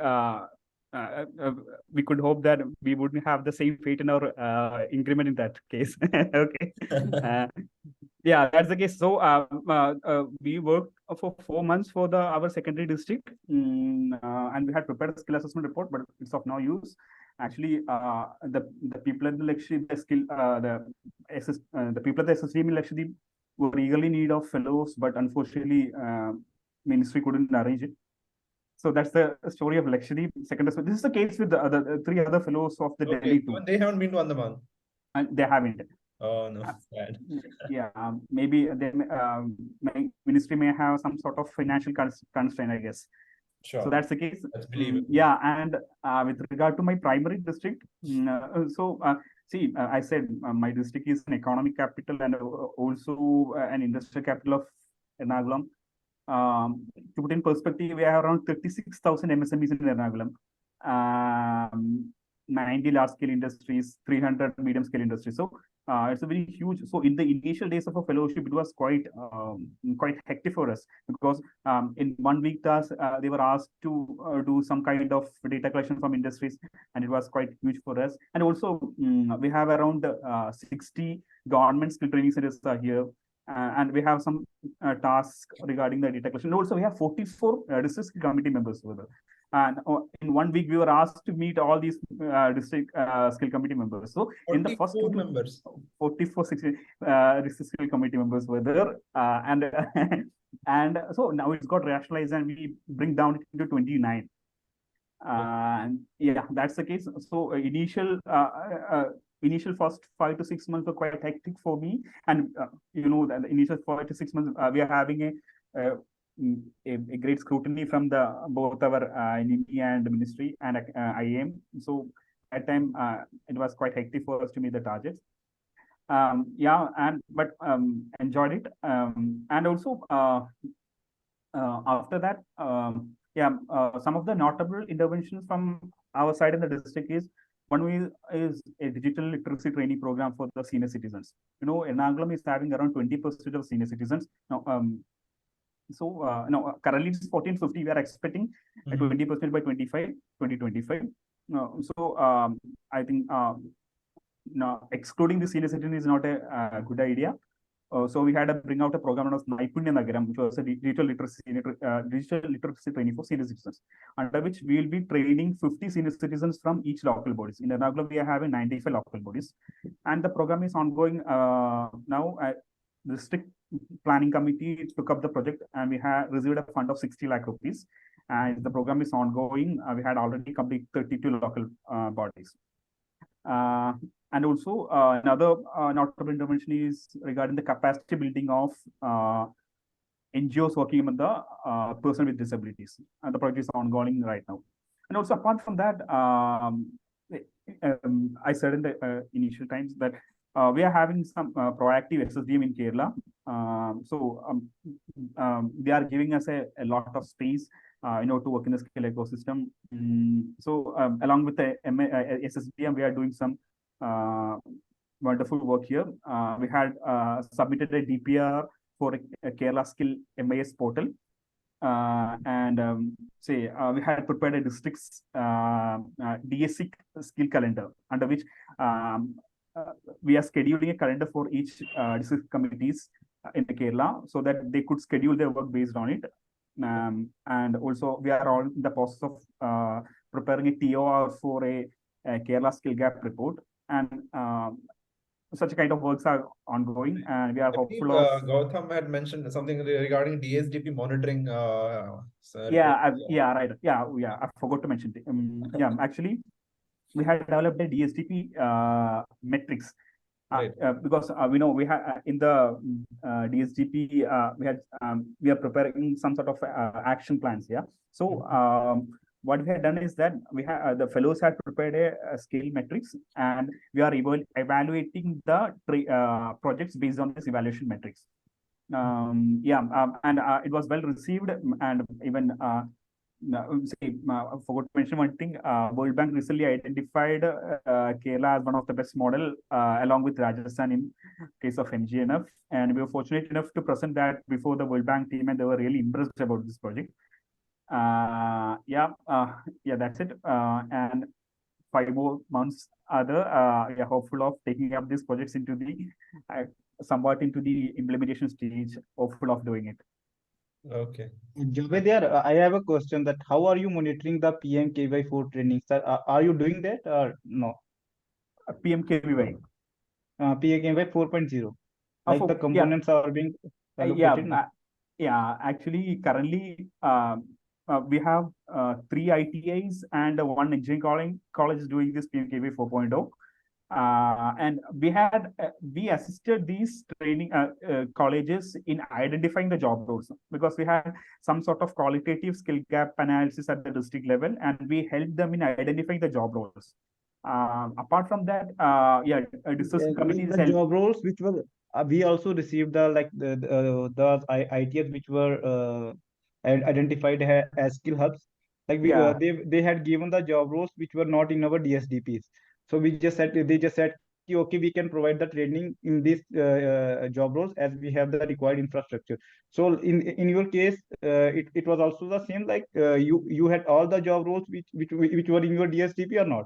we could hope that we wouldn't have the same fate in our increment in that case. Okay. Yeah, that's the case. So we worked for 4 months for our secondary district, and we had prepared a skill assessment report, but it's of no use. Actually, the people at the Lakshadweep, the people at the SSDM in Lakshadweep were eagerly in need of fellows, but unfortunately, ministry couldn't arrange it. So that's the story of Lakshadweep secondary. So this is the case with the other 3 other fellows of the Delhi too. They haven't been to Andaman. And they haven't. Oh no, sad. Yeah, maybe the ministry may have some sort of financial constraint, I guess. Sure. So that's the case. That's believable. Yeah, and with regard to my primary district, see, I said my district is an economic capital and also an industrial capital of Ernakulam. To put in perspective, we have around 36,000 MSMEs in Ernakulam, 90 large-scale industries, 300 medium-scale industries. So it's a very huge. So in the initial days of a fellowship, it was quite hectic for us because in 1 week task they were asked to do some kind of data collection from industries, and it was quite huge for us. And also we have around 60 government skill training centers here. And we have some tasks regarding the data collection. And also, we have 44 district committee members over there. And in 1 week, we were asked to meet all these district skill committee members. So in the first 44, 60 district skill committee members were there, and so now it's got rationalized, and we bring down it to 29. Yeah, that's the case. So initial first 5 to 6 months were quite hectic for me, and you know that the initial 5 to 6 months we are having a great scrutiny from both our NME and ministry and IIM. So at time it was quite hectic for us to meet the targets. Yeah, but enjoyed it, and also after that, some of the notable interventions from our side in the district is. One is a digital literacy training program for the senior citizens. You know, Ernakulam is having around 20% of senior citizens. Now, currently it's 1450. We are expecting 20% by 2025. I think excluding the senior citizen is not a good idea. So we had to bring out a program known as Naipunya Nagaram, which was a digital literacy training for senior citizens, under which we will be training 50 senior citizens from each local bodies. In Ernakulam, we are having 95 local bodies, and the program is ongoing now. The district planning committee took up the project, and we have received a fund of 60 lakh rupees. And the program is ongoing. We had already completed 32 local bodies. And also another notable intervention is regarding the capacity building of NGOs working with the person with disabilities. And the project is ongoing right now. And also apart from that, I said in the initial times that we are having some proactive SSDM in Kerala. They are giving us a lot of space to work in the skill ecosystem. Along with the SSDM, we are doing some wonderful work here. We had submitted a DPR for a Kerala Skill MIS portal. We had prepared a district's DSC skill calendar, under which we are scheduling a calendar for each district committees in Kerala, so that they could schedule their work based on it. And also, we are all in the process of preparing a TOR for a Kerala skill gap report, and such kind of works are ongoing, and we are hopeful of. Gautam had mentioned something regarding DSDP monitoring. Right. I forgot to mention it. Actually, we had developed a DSDP metrics. Right. Because we know we have in the DSDP we are preparing some sort of action plans. Yeah. So what we had done is that we have the fellows had prepared a skill metrics, and we are evaluating the projects based on this evaluation metrics. It was well received, and even I forgot to mention one thing. World Bank recently identified Kerala as one of the best model, along with Rajasthan in case of MGNF, and we were fortunate enough to present that before the World Bank team, and they were really impressed about this project. That's it. And 5 more months hopeful of taking up these projects into the somewhat into the implementation stage, hopeful of doing it. Okay. Javed, I have a question that how are you monitoring the PMKY4 training, sir? Are you doing that or no? PMKVY. PMKY 4.0. Like the components are being allocated. Actually, currently we have 3 ITIs and 1 engineering college doing this PMKV 4.0. And we assisted these training colleges in identifying the job roles, because we had some sort of qualitative skill gap analysis at the district level, and we helped them in identifying the job roles. Apart from that, the job roles which were we also received the ITs which were identified as skill hubs. Like they had given the job roles which were not in our DSDPs. So they just said, okay, we can provide the training in these job roles as we have the required infrastructure. So in your case, it was also the same. Like you had all the job roles which were in your DSDP or not?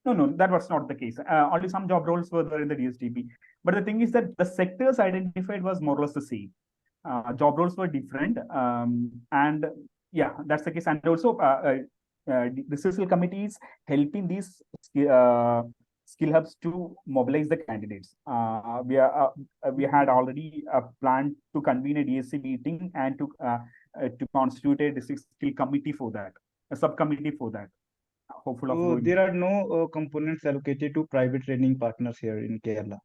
No, that was not the case. Only some job roles were there in the DSDP. But the thing is that the sectors identified was more or less the same. Job roles were different, and that's the case. And also, the social committees helping these skill hubs to mobilize the candidates. We had already planned to convene a DSC meeting and to constitute a district skill committee for that, a subcommittee for that. Hopeful of doing there are no components allocated to private training partners here in Kerala.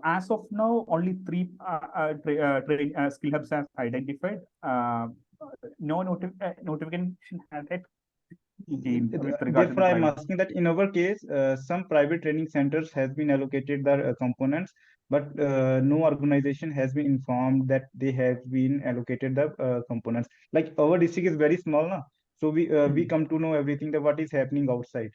As of now, only 3 skill hubs have identified. No notification had it. Therefore, I'm asking that in our case, some private training centers has been allocated the components, but no organization has been informed that they have been allocated the components. Like our district is very small, na? So we come to know everything that what is happening outside.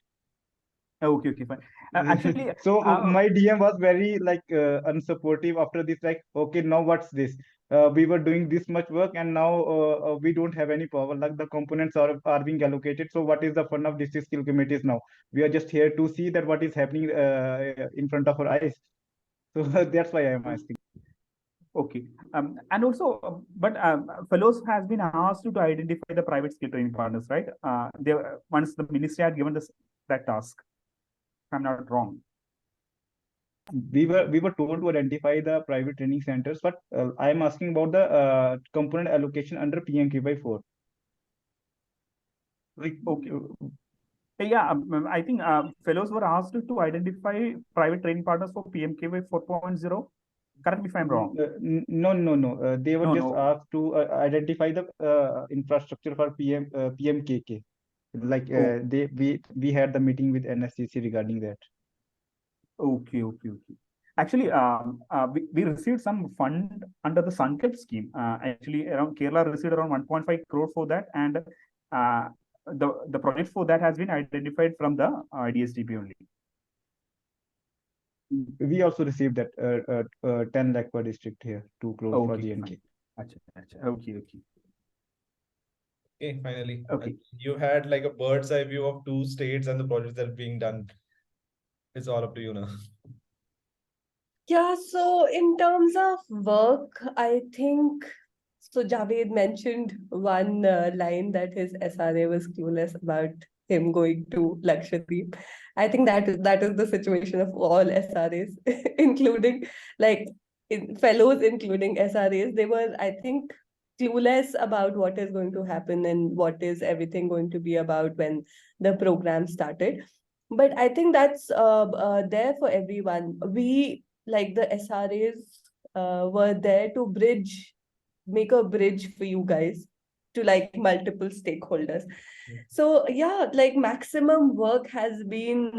Okay, fine. Actually, so my DM was very unsupportive after this. Like, okay, now what's this? We were doing this much work, and now we don't have any power. Like the components are being allocated. So what is the fun of district skill committees now? We are just here to see that what is happening in front of our eyes. So that's why I am asking. Okay, and also, but fellows has been asked to identify the private skill training partners, right? Once the ministry had given that task, if I'm not wrong. We were told to identify the private training centers, but I am asking about the component allocation under PMKY4. Like, okay. I think fellows were asked to identify private training partners for PMKY 4.0. Correct me if I'm wrong. No. They were asked to identify the infrastructure for PMKK. Like we had the meeting with NSCC regarding that. Okay. Actually, we received some fund under the Sankalp scheme. Actually, around Kerala received around 1.5 crore for that, and the project for that has been identified from the DSDP only. We also received that 10 lakh per district here, 2 crore for GNK. Okay. Okay, finally. Okay. You had like a bird's eye view of 2 states and the projects that are being done. It's all up to you now. Yeah, so in terms of work, I think, so Javed mentioned one line that his SRA was clueless about him going to Lakshadweep. I think that is the situation of all SRAs, including fellows, including SRAs. They were, I think, clueless about what is going to happen and what is everything going to be about when the program started. But I think that's there for everyone. We, like the SRAs, were there to make a bridge for you guys to like multiple stakeholders. So yeah, like maximum work has been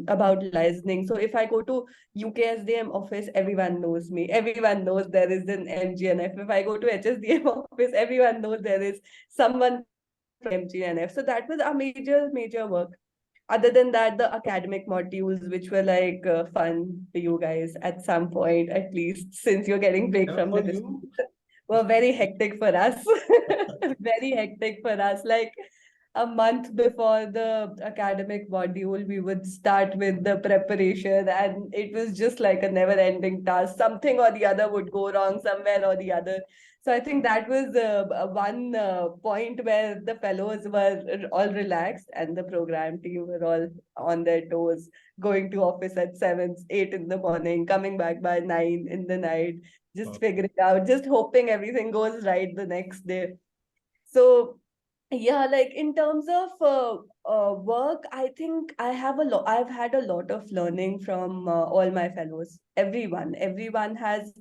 about licensing. So if I go to UKSDM office, everyone knows me. Everyone knows there is an MGNF. If I go to HSDM office, everyone knows there is someone from MGNF. So that was a major work. Other than that, the academic modules, which were like fun for you guys at some point, at least since you're getting break from the you? were very hectic for us. Very hectic for us. Like a month before the academic module, we would start with the preparation, and it was just like a never-ending task. Something or the other would go wrong somewhere or the other. So I think that was one point where the fellows were all relaxed and the program team were all on their toes, going to office at 7, 8 in the morning, coming back by 9 in the night, just figuring out, just hoping everything goes right the next day. So yeah, like in terms of work, I think I've had a lot of learning from all my fellows. Everyone has,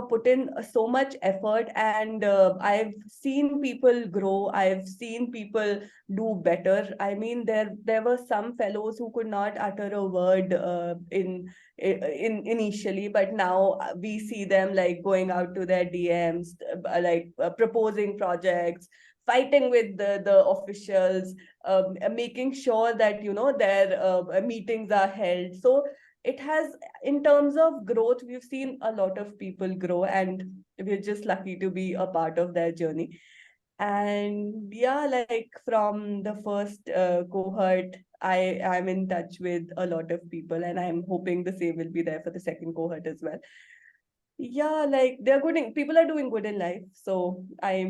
put in so much effort, and I've seen people grow. I've seen people do better. I mean, there were some fellows who could not utter a word in initially, but now we see them like going out to their DMs, proposing projects, fighting with the officials, making sure that their meetings are held. So it has, in terms of growth, we've seen a lot of people grow, and we're just lucky to be a part of their journey. And yeah, like from the first cohort, I'm in touch with a lot of people, and I'm hoping the same will be there for the second cohort as well. Yeah, like they're good people are doing good in life. So I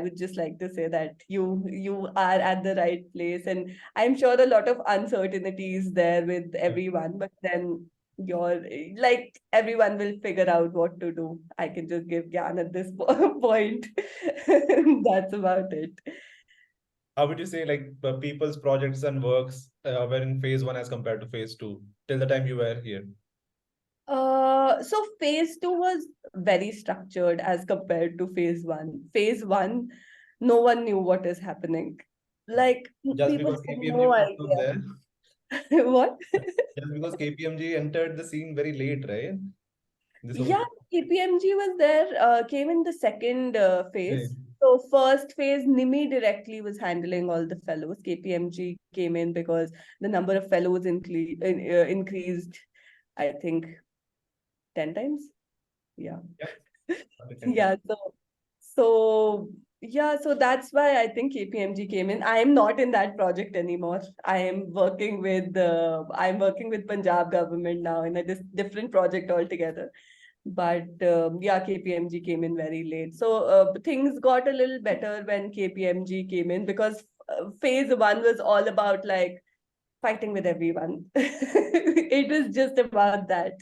would just like to say that you are at the right place, and I'm sure a lot of uncertainty is there with everyone, but then you're like everyone will figure out what to do. I can just give Gyan at this point. That's about it. How would you say like people's projects and works were in phase 1 as compared to phase 2 till the time you were here? So phase 2 was very structured as compared to phase 1. Phase 1, no one knew what is happening. Like Just people because had KPMG no was not there. idea. What? Just because KPMG entered the scene very late, right? This was Yeah, KPMG was there, came in the second phase. okay. So first phase, NIMI directly was handling all the fellows. KPMG came in because the number of fellows increased, I think, 10 times. Yeah. Yeah, so yeah, so that's why I think KPMG came in. I am not in that project anymore. I'm working with Punjab government now in a different project altogether. But yeah, KPMG came in very late. So things got a little better when KPMG came in, because phase 1 was all about like fighting with everyone. It was just about that.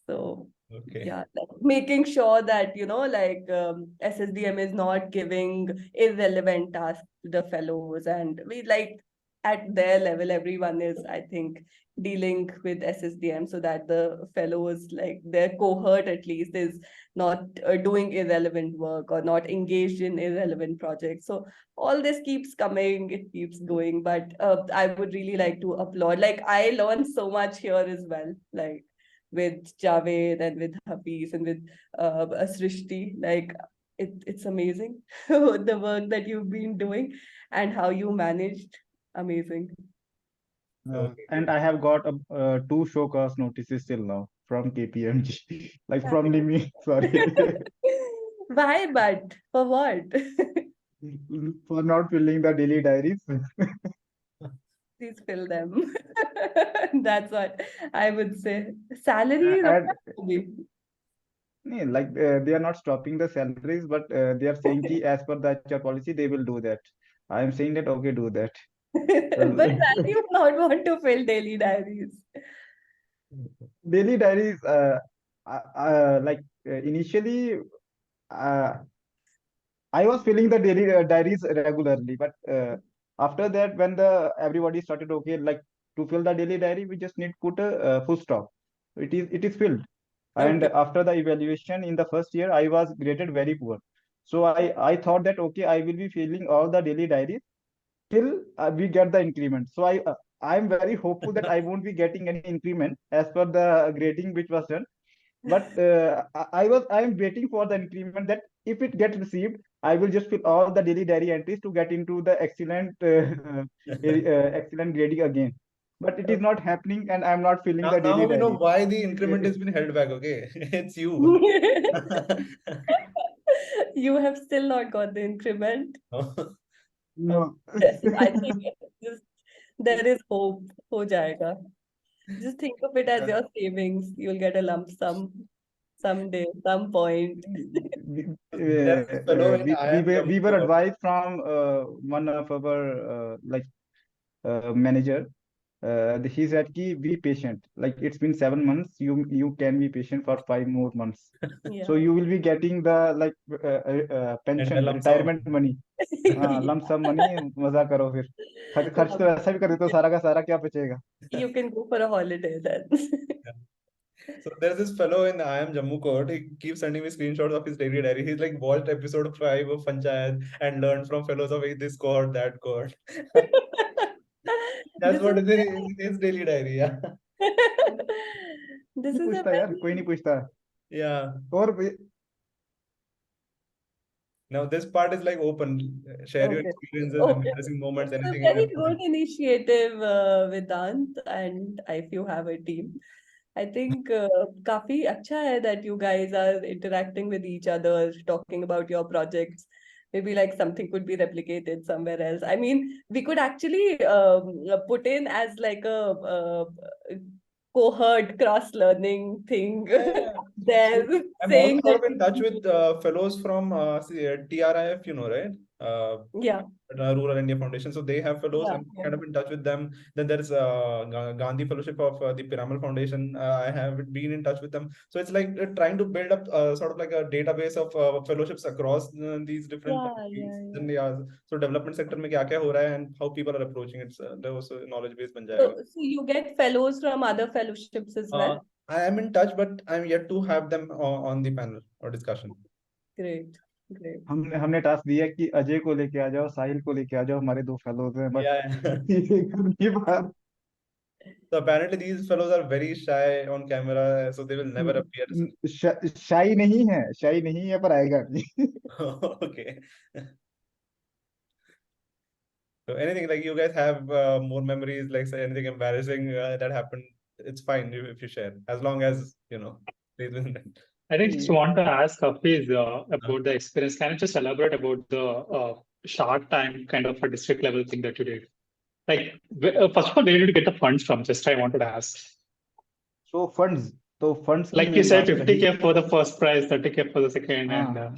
So Okay. yeah, like making sure that SSDM is not giving irrelevant tasks to the fellows, and we like at their level everyone is, I think, dealing with SSDM, so that the fellows, like their cohort at least, is not doing irrelevant work or not engaged in irrelevant projects. So all this keeps coming, it keeps going. But I would really like to applaud, like I learned so much here as well, like with Javed and with Hafeez and with Srishti. Like it's amazing the work that you've been doing and how you managed. Amazing. Okay, And great. I have got 2 show cause notices till now from KPMG, like from Nimi, sorry, Why, but for what? for not filling the daily diaries. Please fill them. That's what I would say. Salary is And okay. like they are not stopping the salaries, but they are saying ki as per the HR policy, they will do that. I am saying that okay, do that. But why do you not want to fill daily diaries? Daily diaries, like initially, uh, I was filling the daily diaries regularly, but after that, when the everybody started okay, like to fill the daily diary, we just need put a full stop. It is filled. And Okay. after the evaluation in the first year, I was graded very poor. So I thought that okay, I will be filling all the daily diaries till we get the increment. So I'm very hopeful that I won't be getting any increment as per the grading which was done. But I'm waiting for the increment, that if it gets received, I will just fill all the daily diary entries to get into the excellent grading again. But it is not happening, and I'm not filling the daily Now we know diary. why the increment has been held back. Okay, it's you. You have still not got the increment. No. I think there is hope. Ho jayega. Just think of it as your savings. You'll get a lump sum someday, some point. There's this fellow in IIM We were Jammu. advised from one of our manager. He said ki be patient. Like it's been 7 months. You can be patient for 5 more months. Yeah. So you will be getting the pension, And the lump sum. retirement money. हाँ lump sum money. मजा करो फिर. खर्च तो ऐसा भी कर देते हो, सारा का सारा क्या बचेगा? You can go for a holiday then. So there's this fellow in IIM Jammu court. He keeps sending me screenshots of his daily diary. He's like watched episode 5 of Funchayat and learned from fellows of this court, that court. That's This what is is in his daily diary. Yeah. this नहीं is a पूछता यार, very कोई नहीं पूछता. Yeah. और Now this part is like open. Share your okay. experiences, Okay. embarrassing moments, It's a anything you very have. good initiative, Vedant, and if you have a team, I think काफी अच्छा है that you guys are interacting with each other, talking about your projects. Maybe like something could be replicated somewhere else. I mean, we could actually put in as like a cohort cross-learning thing there, I'm saying also sort that of in touch with fellows from TRIF, you know, right? yeah, Rural India Foundation. So they have fellows. yeah, I'm yeah. kind of in touch with them. Then there's Gandhi Fellowship of the Piramal Foundation. I have been in touch with them. So it's like trying to build up sort of like a database of fellowships across these different Yeah, countries. yeah, Then yeah, so development sector में क्या क्या हो रहा है and how people are approaching it. There was a knowledge base बन जाएगा. So you get fellows from other fellowships as well? I am in touch, but I'm yet to have them on the panel or discussion. Great, great. हमने task दिया कि अजय को लेके आ जाओ, साहिल को लेके आ जाओ, हमारे 2 फेलोज हैं, बट ये बात. So apparently these fellows are very shy on camera, so they will never appear. शाई नहीं है पर आएगा नहीं. Okay. So anything like you guys have more memories, like say anything embarrassing that happened, it's fine if you share, as long as you know. I think just want to ask Hafeez about the experience. Can you just elaborate about the short time kind of a district level thing that you did? Like, first of all, where did you get the funds from? Just I wanted to ask. So funds की Like you main said, बात रही. 50K for the first prize, 30K for the second, and हाँ.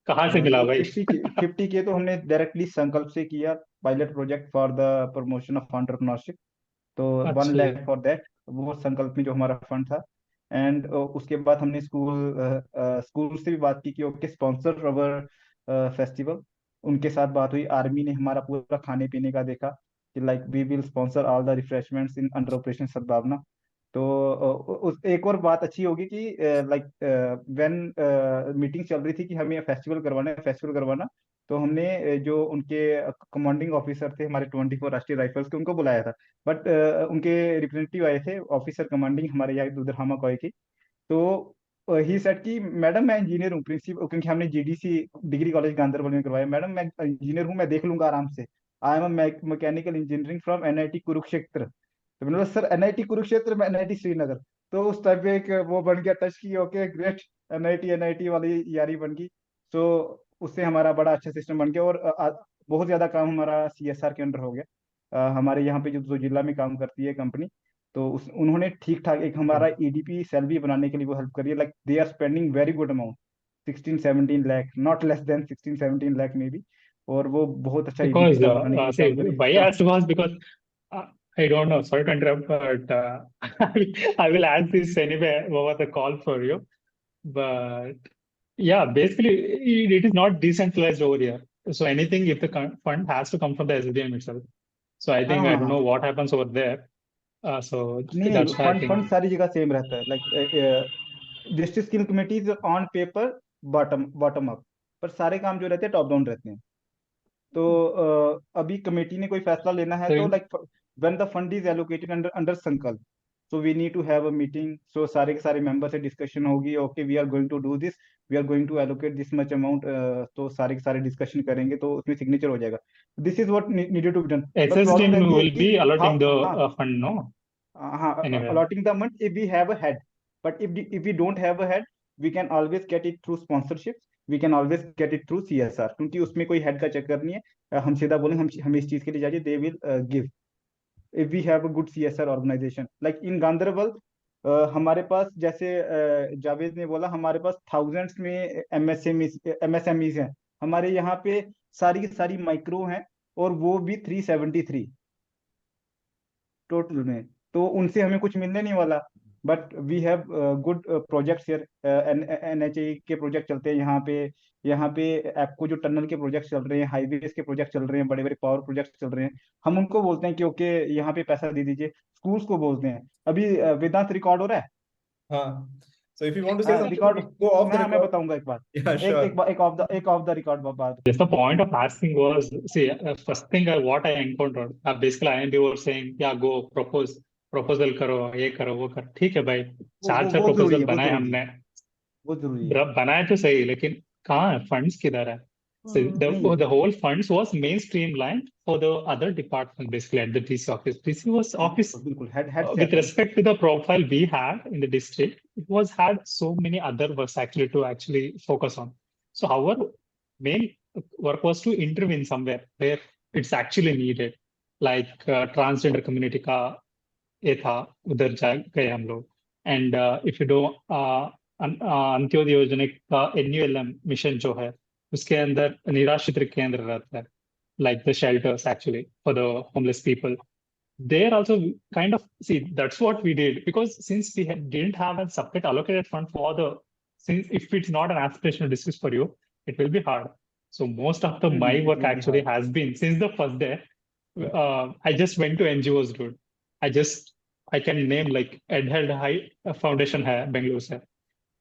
कहाँ से मिला भाई? 50K तो हमने डायरेक्टली संकल्प से किया, pilot project for the promotion of entrepreneurship. तो 1 लाख फॉर दैट, वो संकल्प में जो हमारा फंड था. एंड उसके बाद हमने स्कूल से भी बात की कि ओके स्पॉन्सर अवर फेस्टिवल. उनके साथ बात हुई. आर्मी ने हमारा पूरा खाने पीने का देखा कि like we will sponsor all the refreshments in under operation Sadbhavana. तो एक और बात अच्छी होगी कि लाइक व्हेन मीटिंग चल रही थी कि हमें फेस्टिवल करवाना, तो हमने जो उनके कमांडिंग ऑफिसर थे हमारे 24 राष्ट्रीय राइफल्स के, उनको बुलाया था. बट उनके रिप्रेजेंटेटिव आए थे, ऑफिसर कमांडिंग हमारे यहाँ उधर हामा कॉय की. तो ही सेड कि मैडम मैं इंजीनियर हूँ, प्रिंसिपल, क्योंकि हमने जीडीसी डिग्री कॉलेज गांधरबल में करवाया. मैडम मैं इंजीनियर हूँ, मैं देख लूंगा आराम से. I am mechanical engineering from NIT Kurukshetra. तो मैंने बोला सर एनआईटी कुरुक्षेत्र में एनआईटी श्रीनगर. तो उस टाइप पे एक वो बन गया टच की ओके ग्रेट, एनआईटी वाली यारी बन गई. तो उससे हमारा बड़ा अच्छा सिस्टम बन गया. और बहुत ज्यादा काम हमारा सीएसआर के अंडर हो गया. हमारे यहाँ पे जो जिला में काम करती है कंपनी, तो उन्होंने ठीक ठाक एक हमारा ईडीपी सेल भी बनाने के लिए वो हेल्प करी है. Like they are spending very good amount, 16-17 lakh, not less than 16-17 lakh में भी. और वो बहुत अच्छा Because EDP बनाने के लिए see, काम करें. why I asked was because I don't know. Sorry to interrupt, but I will ask this anyway over the call for you. But yeah, basically, it is not decentralized over here. So anything, if the fund has to come from the SDM itself. So I think I don't know what happens over there. So नहीं that's why I think. Fund सारी जगह same रहता है. Like district skill committees on paper bottom up, पर सारे काम जो रहते हैं टॉप डाउन रहते हैं। तो अभी कमेटी ने कोई फैसला लेना है तो like when the fund is allocated under Sankalp, so we need to have a meeting, so सारे के सारे मेंबर से डिस्कशन होगी, okay we are going to do this, we are going to allocate this much amount, तो सारे के सारे discussion करेंगे तो उसमें सिग्नेचर हो जाएगा। This is what needed to be done, but SS problem team रहती है will कि be allotting the हाँ fund, no? हाँ Anyway. allotting the money if we have a head, but if we don't have a head, we can always get it through sponsorships, we can always get it through CSR, क्योंकि उसमें कोई head का चक्कर नहीं है। हम सीधा बोलेंगे हम इस चीज के लिए चाहिए, they will give if we have a good CSR organization like in Ganderbal। हमारे पास जैसे जावेद ने बोला, हमारे पास थाउजेंड्स में MSMEs हैं हमारे यहाँ पे, सारी की सारी माइक्रो हैं, और वो भी 373 टोटल में, तो उनसे हमें कुछ मिलने नहीं वाला। But we have good projects here, NHAI के प्रोजेक्ट चलते हैं यहाँ पे आपको जो टनल के प्रोजेक्ट चल रहे हैं, हाईवेज के प्रोजेक्ट चल रहे हैं, बड़े बड़े पावर प्रोजेक्ट चल रहे हैं, हम उनको बोलते हैं कि ओके यहाँ पे पैसा दे दीजिए। स्कूल्स को बोलते हैं। अभी वेदांत रिकॉर्ड हो रहा है? हाँ, so if you want to say something, record go off the मैं record. बताऊंगा एक बात, Yeah, sure. एक ऑफ द रिकॉर्ड बात। Yes, the point of asking was, see, first thing what I encountered, basically IIMs were saying, yeah, go proposal करो, ये करो, वो करो, ठीक है भाई, चार proposal बनाए हमने, वो जरूरी है। बनाए तो सही, लेकिन कहाँ है, फंड्स किधर है? So the whole funds was main streamlined for the other department, basically at the DC office. DC was office, with respect to the profile we had in the district, it was had so many other works actually to actually focus on. So our main work was to intervene somewhere where it's actually needed, like transgender community का ये था, उधर जा गए हम लोग। And if you do Antyodaya योजना का NULM मिशन जो है, उसके अंदर निराश्रित केंद्र रहता है, like the shelters actually for the homeless people. There also kind of, see, that's what we did, because since we didn't have a separate allocated fund for the, since if it's not an aspirational district for you, it will be hard. So most of the my work actually has been, since the first day, I just went to NGOs, dude. I can name like Edheld High Foundation है बेंगलुरु से,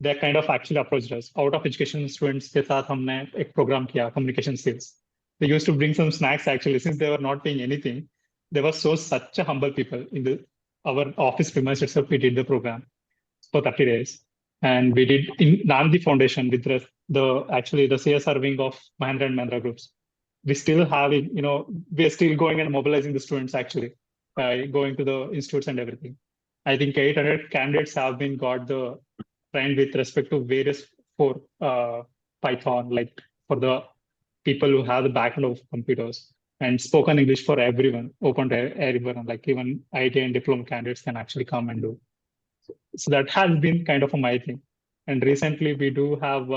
they kind of actually approached us. Out of education students के साथ हमने एक program किया, communication skills. They used to bring some snacks actually, since they were not paying anything. They were such a humble people. In our office premise itself, we did the program for 30 days. And we did in Nandi Foundation with the CSR wing of Mahindra and Mahindra groups. We still have it, we're still going and mobilizing the students actually by going to the institutes and everything. I think 800 candidates have been got the trained with respect to various for Python, like for the people who have the background of computers, and spoken English for everyone, open to everyone, like even IT and diploma candidates can actually come and do. So that has been kind of a my thing. And recently we do have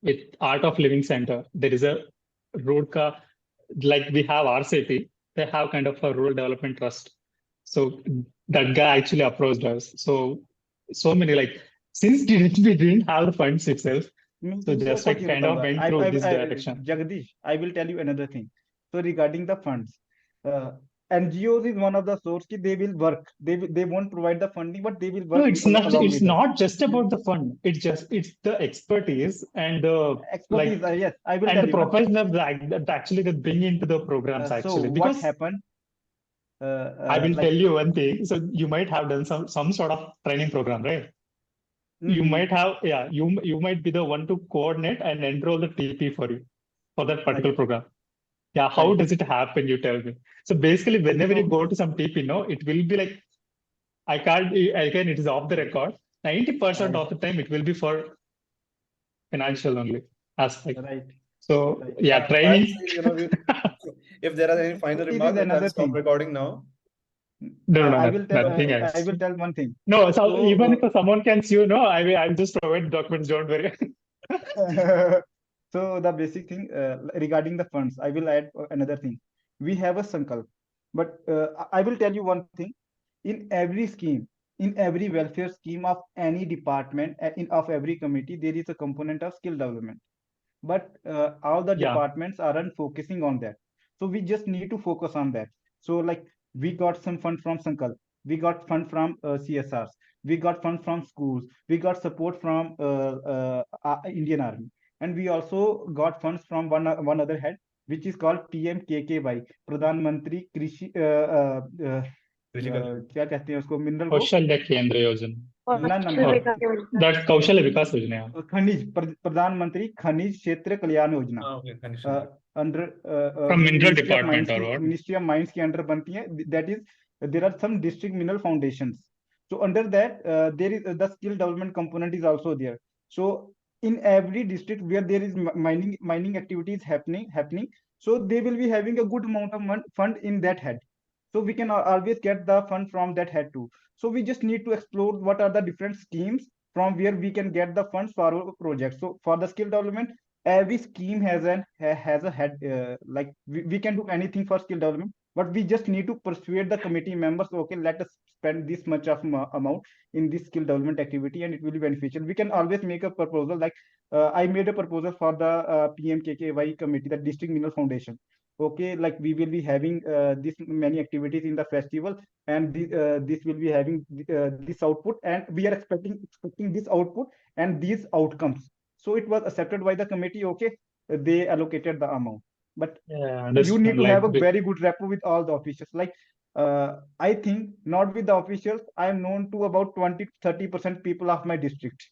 with Art of Living Center, there is a road like we have RCT, they have kind of a rural development trust. So that guy actually approached us. So many, like, since we didn't have the funds itself, so just like kind of went through this direction. Jagadeesh, I will tell you another thing. So regarding the funds, NGOs is one of the source ki they will work. They won't provide the funding, but they will work. No, it's not just about the fund. It's the expertise and the expertise. Yes, I will and tell the you. professionals that actually they bring into the programs actually. So because what happened? I will tell you one thing. So you might have done some sort of training program, right? You might have, you might be the one to coordinate and enroll the TP for you for that particular program. Yeah, how does it happen? You tell me. So basically, whenever you go to some TP, it will be like, again, it is off the record. 90% of the time, it will be for financial only aspect. Right. So training. If there are any final remarks, I'll stop recording now. No, I will tell one thing. No, so even if someone can sue, I'll just provide documents. Don't worry. So the basic thing regarding the funds, I will add another thing. We have a sankalp, but I will tell you one thing. In every scheme, in every welfare scheme of any department, of every committee, there is a component of skill development. But all the departments aren't focusing on that. So we just need to focus on that. So like we got some fund from Sankalp. We got fund from CSRs. We got funds from schools. We got support from Indian Army, and we also got funds from one other head, which is called PMKKY, Pradhan Mantri Krishi क्या कहते हैं उसको mineral कौशल्य केंद्र योजना that कौशल्य विकास योजना खनिज प्रधानमंत्री खनिज क्षेत्र कल्याण योजना अंडर मिनरल डिपार्टमेंट और मिनिस्ट्री ऑफ माइंस के अंडर बनती है. That is there are some district mineral foundations. So under that, there is the skill development component is also there. So in every district where there is mining activities happening, so they will be having a good amount of fund in that head. So we can always get the fund from that head too. So we just need to explore what are the different schemes from where we can get the funds for our project. So for the skill development, every scheme has a head. Like we can do anything for skill development, but we just need to persuade the committee members. Okay, let us spend this much of amount in this skill development activity, and it will be beneficial. We can always make a proposal. Like I made a proposal for the PMKKY committee, the District Mineral Foundation. Okay, like we will be having this many activities in the festival, and this will be having this output, and we are expecting this output and these outcomes. So it was accepted by the committee. Okay, they allocated the amount, but you need to have a very good rapport with all the officials. Like I think not with the officials, I am known to about 20-30% people of my district.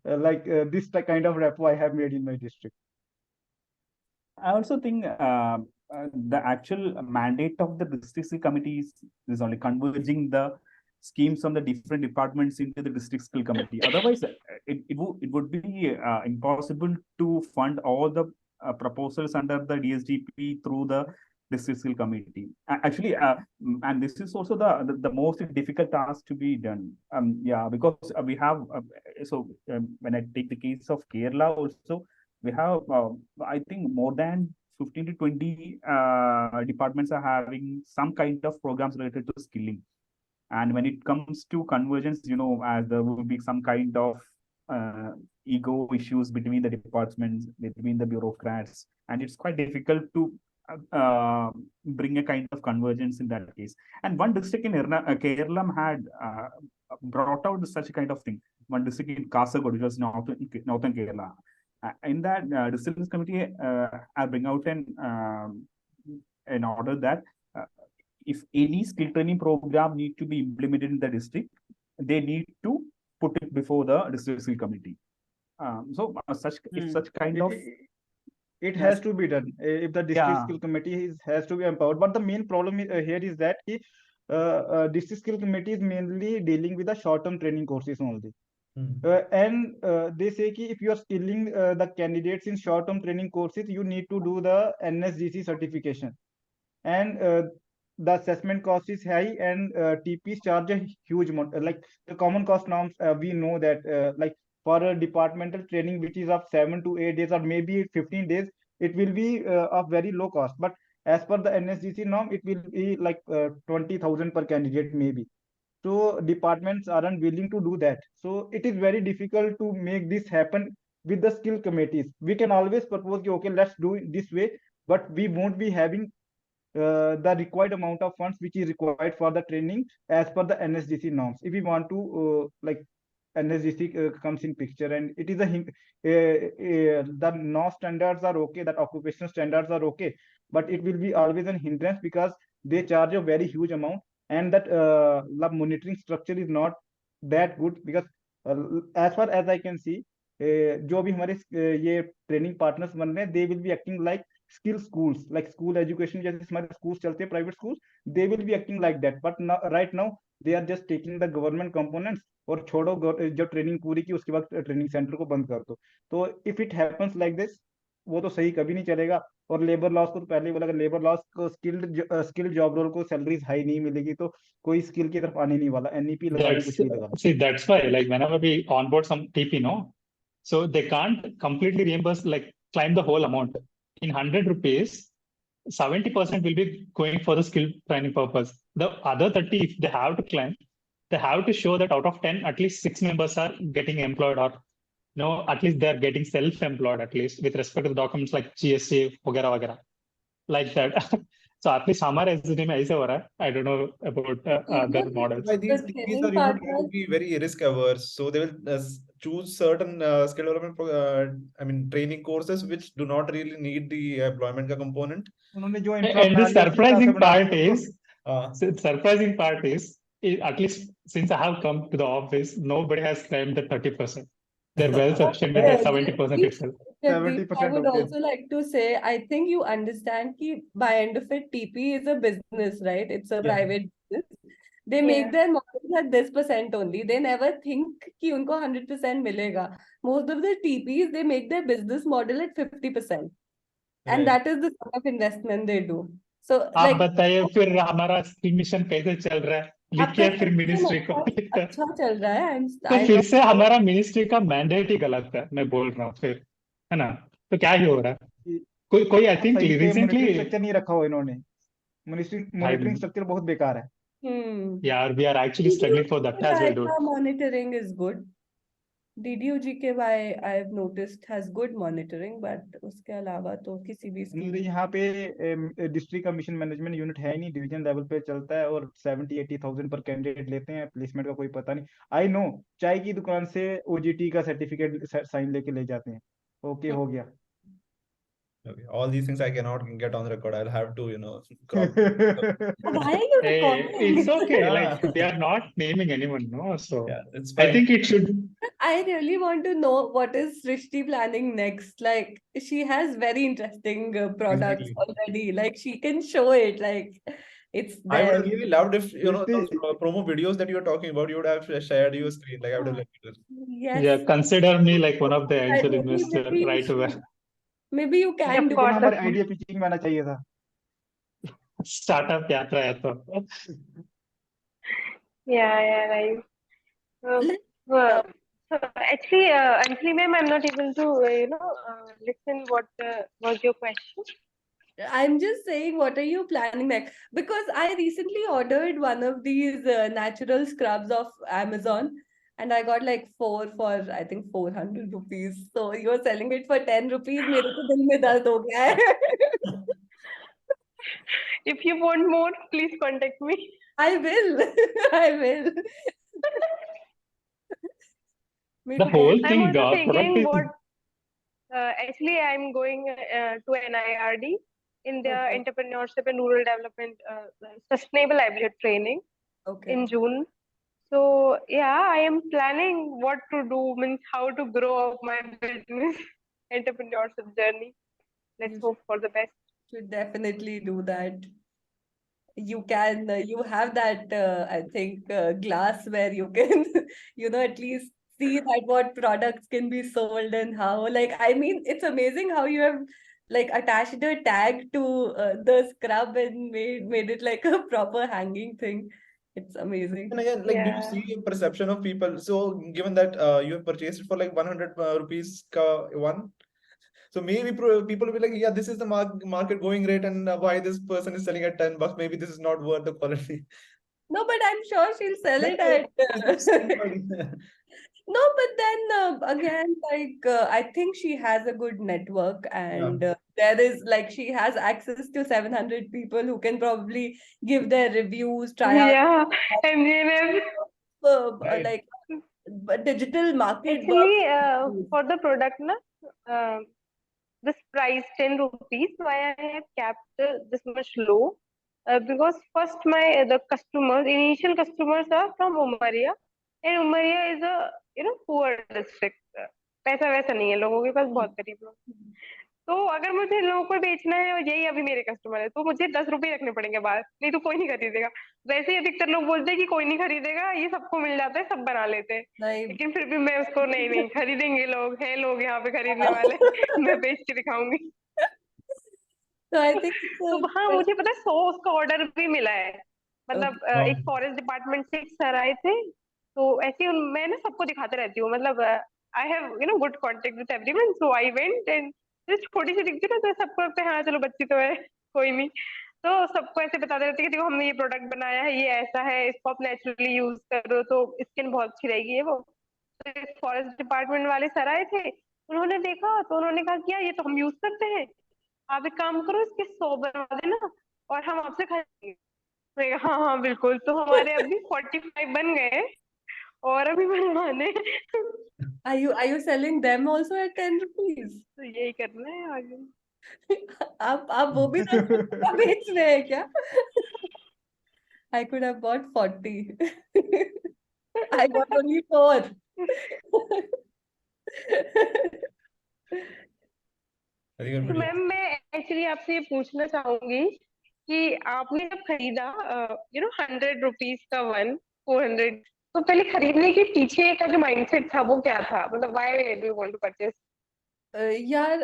Like this kind of rapport I have made in my district. I also think the actual mandate of the district skill committee is only converging the schemes from the different departments into the district skill committee. Otherwise, it would be impossible to fund all the proposals under the DSDP through the district skill committee. Actually, and this is also the most difficult task to be done. Yeah, because we have when I take the case of Kerala also, we have, I think, more than 15 to 20 departments are having some kind of programs related to skilling. And when it comes to convergence, as there will be some kind of ego issues between the departments, between the bureaucrats, and it's quite difficult to bring a kind of convergence in that case. And one district in Kerala had brought out such a kind of thing. One district in Kasaragod, which was northern Kerala. In that district committee, I bring out an order that if any skill training program need to be implemented in the district, they need to put it before the district skill committee. If such kind of it has to be done if the district skill committee has to be empowered. But the main problem here is that district skill committee is mainly dealing with the short-term training courses only. And they say that if you are skilling the candidates in short-term training courses, you need to do the NSGC certification, and the assessment cost is high, and TPs charge a huge amount. Like the common cost norms, we know that like for a departmental training which is of 7 to 8 days or maybe 15 days, it will be of very low cost. But as per the NSGC norm, it will be like 20,000 per candidate maybe. So departments aren't willing to do that. So it is very difficult to make this happen with the skill committees. We can always propose, okay, let's do it this way, but we won't be having the required amount of funds which is required for the training as per the NSGC norms. If we want to like NSGC comes in picture, and it is the NOS standards are okay, that occupational standards are okay, but it will be always a hindrance because they charge a very huge amount. And that the monitoring structure is not that good because as far as I can see, जो भी हमारे ये training partners बन रहे हैं, they will be acting like skill schools, like school education जैसे हमारे schools चलते हैं, private schools, they will be acting like that. But now, right now they are just taking the government components और छोड़ो जब training पूरी की उसके बाद training center को बंद कर दो. तो if it happens like this, वो तो सही कभी नहीं चलेगा. और लेबर लॉस को तो पहले ही बोला, अगर लेबर लॉस को स्किल्ड जॉब रोल को सैलरीज हाई नहीं मिलेगी तो कोई स्किल की तरफ आने नहीं वाला. एनईपी लगाने कुछ नहीं लगा. See, that's why, like, whenever we onboard some TP, so they can't completely reimburse, like, climb the whole amount. In 100 rupees, 70% will be going for the skill training purpose. The other 30, if they have to climb, they have to show that out of 10, at least 6 members are getting employed, or at least they're getting self-employed, at least with respect to the documents like GST, vagara, like that. So at least हमारे resume में ऐसे हो रहा है. I don't know about other models. Why these The TPs training are, trying to partners, be very risk averse, so they will choose certain skill development, training courses which do not really need the employment का component. उन्होंने जो And infra the बना लिया उसी हिसाब से surprising बना part दिया is, surprising part is, at least since I have come to the office, nobody has claimed the 30%. They're well sufficient at 70% itself. Jagdeesh, I 70% would okay. also like to say, I think you understand कि by end of it, TP is a business, right? It's a Yeah. private business. They Yeah. make their models at this percent only. They never think कि उनको 100% मिलेगा. Most of the TPs, they make their business model at 50%. And Right. that is the sort of investment they do. So, आप like, बताइए फिर हमारा scheme mission कैसे चल रहा है? लिखिए आपका फिर मिनिस्ट्री को. अच्छा चल रहा है. तो फिर से हमारा मिनिस्ट्री का मैंडेट ही गलत है, मैं बोल रहा हूँ फिर, है ना? तो क्या ही हो रहा है? कोई आई थिंक सही से रिसेंटली मॉनिटरिंग स्ट्रक्चर नहीं रखा हो इन्होंने. मॉनिटरिंग स्ट्रक्चर बहुत बेकार है. यार we are actually struggling for that as well, dude. Monitoring is good. DDUGKY I've noticed has good monitoring, but उसके अलावा तो किसी भी हमारे स्कीम यहाँ पे डिस्ट्रिक्ट का मिशन मैनेजमेंट यूनिट है ही नहीं, डिवीजन लेवल पे चलता है और 70-80,000 पर कैंडिडेट लेते हैं. प्लेसमेंट का कोई पता नहीं. आई नो, चाय की दुकान से OGT का सर्टिफिकेट साइन लेके ले जाते हैं. ओके, हो गया. Okay. All these things I cannot get on record. I'll have to, crop. Why are you Hey, recording? it's okay. Yeah. Like they are not naming anyone, no? So Yeah, it's I fine. think it should. I really want to know what is Srishti planning next. Like she has very interesting products Exactly. already. Like she can show it. Like it's I would there. have really loved if, those Srishti, promo videos that you were talking about, you would have shared your screen. Like I would have liked it. Yes. Yeah, consider me like one of the angel Maybe investor you right away. should- Maybe you can Of do को ना course, हमारे of idea pitching में आना चाहिए था. Startup यात्रा है तो. yeah, right. Let- So actually, Anjali ma'am, I'm not able to, listen. What was your question? I'm just saying, what are you planning next? Because I recently ordered one of these natural scrubs of Amazon, and I got like 4 for I think 400 rupees. So you're selling it for 10 rupees. मेरे तो दिल में दर्द हो गया है. If you want more, please contact me. I will. I will. मेरे The को whole I'm thing, also product thinking is. what. Actually, I'm going to NIRD in the Okay. entrepreneurship and rural development sustainable livelihood training Okay. in June. So yeah, I am planning what to do, means how to grow up my business entrepreneurship journey. Let's You hope for the best. should definitely do that. You can, you have that, I think, glass where you can, at least see that what products can be sold and how. Like, I mean, it's amazing how you have like attached a tag to the scrub and made it like a proper hanging thing. It's amazing. And again, like, do you Yeah. see a perception of people? So, given that you have purchased it for like 100 rupees ka one, so maybe people will be like, yeah, this is the market going rate, and why this person is selling at $10? Maybe this is not worth the quality. No, but I'm sure she'll sell it at. No, but then again, like I think she has a good network, and there is like she has access to 700 people who can probably give their reviews, try out Yeah, MGNF. Right. like digital market Actually, works. for the product, this price 10 rupees, why I have kept this much low? Because first the customers, initial customers are from Umaria, and Umaria is a poor district. पैसा वैसा नहीं है लोगों के पास, बहुत गरीब लोग. तो अगर मुझे लोगों को बेचना है और यही अभी मेरे कस्टमर है, तो मुझे 10 रुपए रखने पड़ेंगे बाहर, नहीं तो कोई नहीं खरीदेगा. वैसे ही अधिकतर लोग बोलते हैं कि कोई नहीं खरीदेगा, ये सबको मिल जाता है, सब बना लेते हैं. नहीं. लेकिन फिर भी मैं उसको नहीं खरीदेंगे, लोग हैं, लोग यहाँ पे खरीदने वाले. मैं बेच के दिखाऊंगी. So I think तो हाँ, मुझे पता है 100 उसका ऑर्डर भी मिला है. मतलब एक फॉरेस्ट डिपार्टमेंट से सर आए थे, तो ऐसे मैं ना सबको दिखाते रहती हूँ. मतलब I have good contact with everyone, so I went and छोटी सी दिखती ना, तो सबको लगता है हाँ चलो बच्ची तो है, कोई नहीं. तो सबको ऐसे बताते रहते कि देखो हमने ये प्रोडक्ट बनाया है, ये ऐसा है, इसको आप नेचुरली यूज करो तो स्किन बहुत अच्छी रहेगी. ये वो फॉरेस्ट डिपार्टमेंट वाले सर आए थे, उन्होंने देखा तो उन्होंने कहा कि यार ये तो हम यूज करते हैं, आप एक काम करो इसके 100 बनवा देना, और हम आपसे खरीदेंगे। मैं कहा, हाँ हाँ बिल्कुल। तो हमारे अभी 45 बन गए और अभी बनवाने Are you selling them also at 10 rupees? तो यही करना है आगे। आप वो भी 10 रुपए का बेच रहे हैं क्या? I could have bought 40. I got only 4. तो मैम मैं एक्चुअली आपसे ये पूछना चाहूंगी कि आपने जब खरीदा 100 रुपीज का वन 400, तो पहले खरीदने के पीछे का जो माइंडसेट था वो क्या था? मतलब why do you want to purchase? Yeah,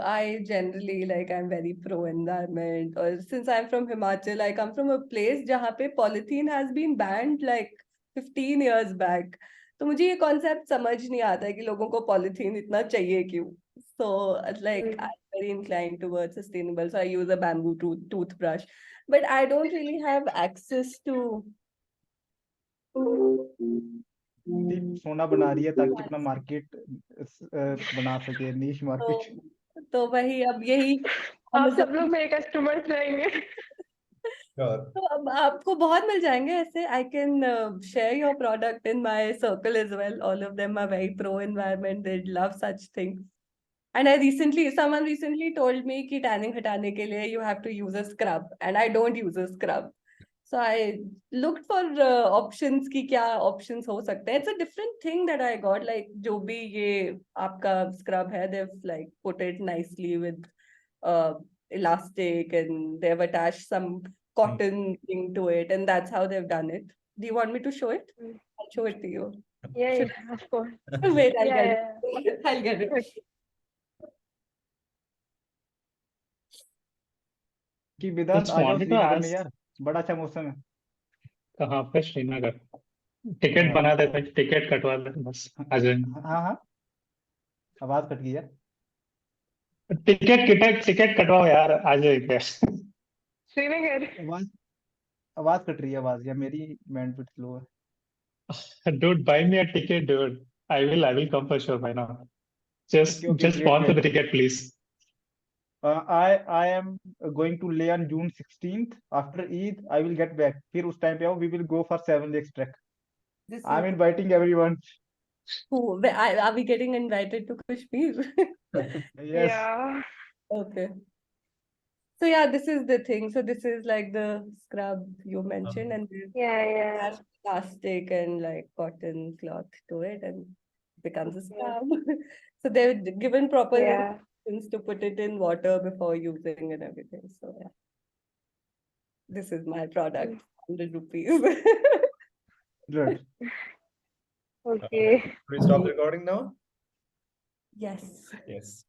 I generally like I'm very pro environment. Or since I'm from Himachal, I come from a place जहाँ पे polythene has been banned like 15 years back. तो मुझे ये concept समझ नहीं आता है कि लोगों को polythene इतना चाहिए क्यों. So like I'm very inclined towards sustainable. So I use a bamboo toothbrush, but I don't really have access to. सोना बना रही है ताकि अपना मार्केट बना सके, नीश मार्केट। तो वही अब यही आप सब लोग मेरे कस्टमर्स रहेंगे। तो अब आपको बहुत मिल जाएंगे ऐसे. I can share your product in my circle as well. All of them are very pro environment. They love such things. And someone recently told me कि tanning हटाने के लिए you have to use a scrub, and I don't use a scrub. So I looked for options कि क्या options हो सकते हैं. It's a different thing that I got. Like जो भी ये आपका scrub है, they've like put it nicely with elastic, and they've attached some cotton thing to it, and that's how they've done it. Do you want me to show it? I'll show it to you. Yeah, of course. Wait, I'll Yeah, get it. I'll get it. कि वेदांत Just आ जाओ wanted to Srinagar में ask, यार, बड़ा अच्छा मौसम है। कहाँ पे? श्रीनगर। टिकट बना देते, टिकट कटवा दे बस, आ जाएंगे। हाँ हाँ, आवाज कट गई यार। टिकट कटवाओ यार, आ जाएंगे। श्रीनगर। आवाज कट रही है, आवाज या मेरी बैंडविड्थ स्लो है। Dude, buy me a ticket, dude. I will come for sure. Why not? Just Okay, sponsor the great. ticket, please. I am going to Leh on June 16th. After Eid, I will get back. फिर उस time पे आओ, we will go for 7 days trek. I'm inviting everyone. Are we getting invited to Kashmir? Yes. Yeah. Okay. So yeah, this is the thing. So this is like the scrub you mentioned, and there's Yeah. plastic and like cotton cloth to it, and becomes a scrub. So they've given proper Yeah. instructions to put it in water before using and everything. So yeah, this is my product, 100 rupees. Good. Okay. We stop the recording now? Yes. Yes.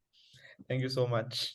Thank you so much.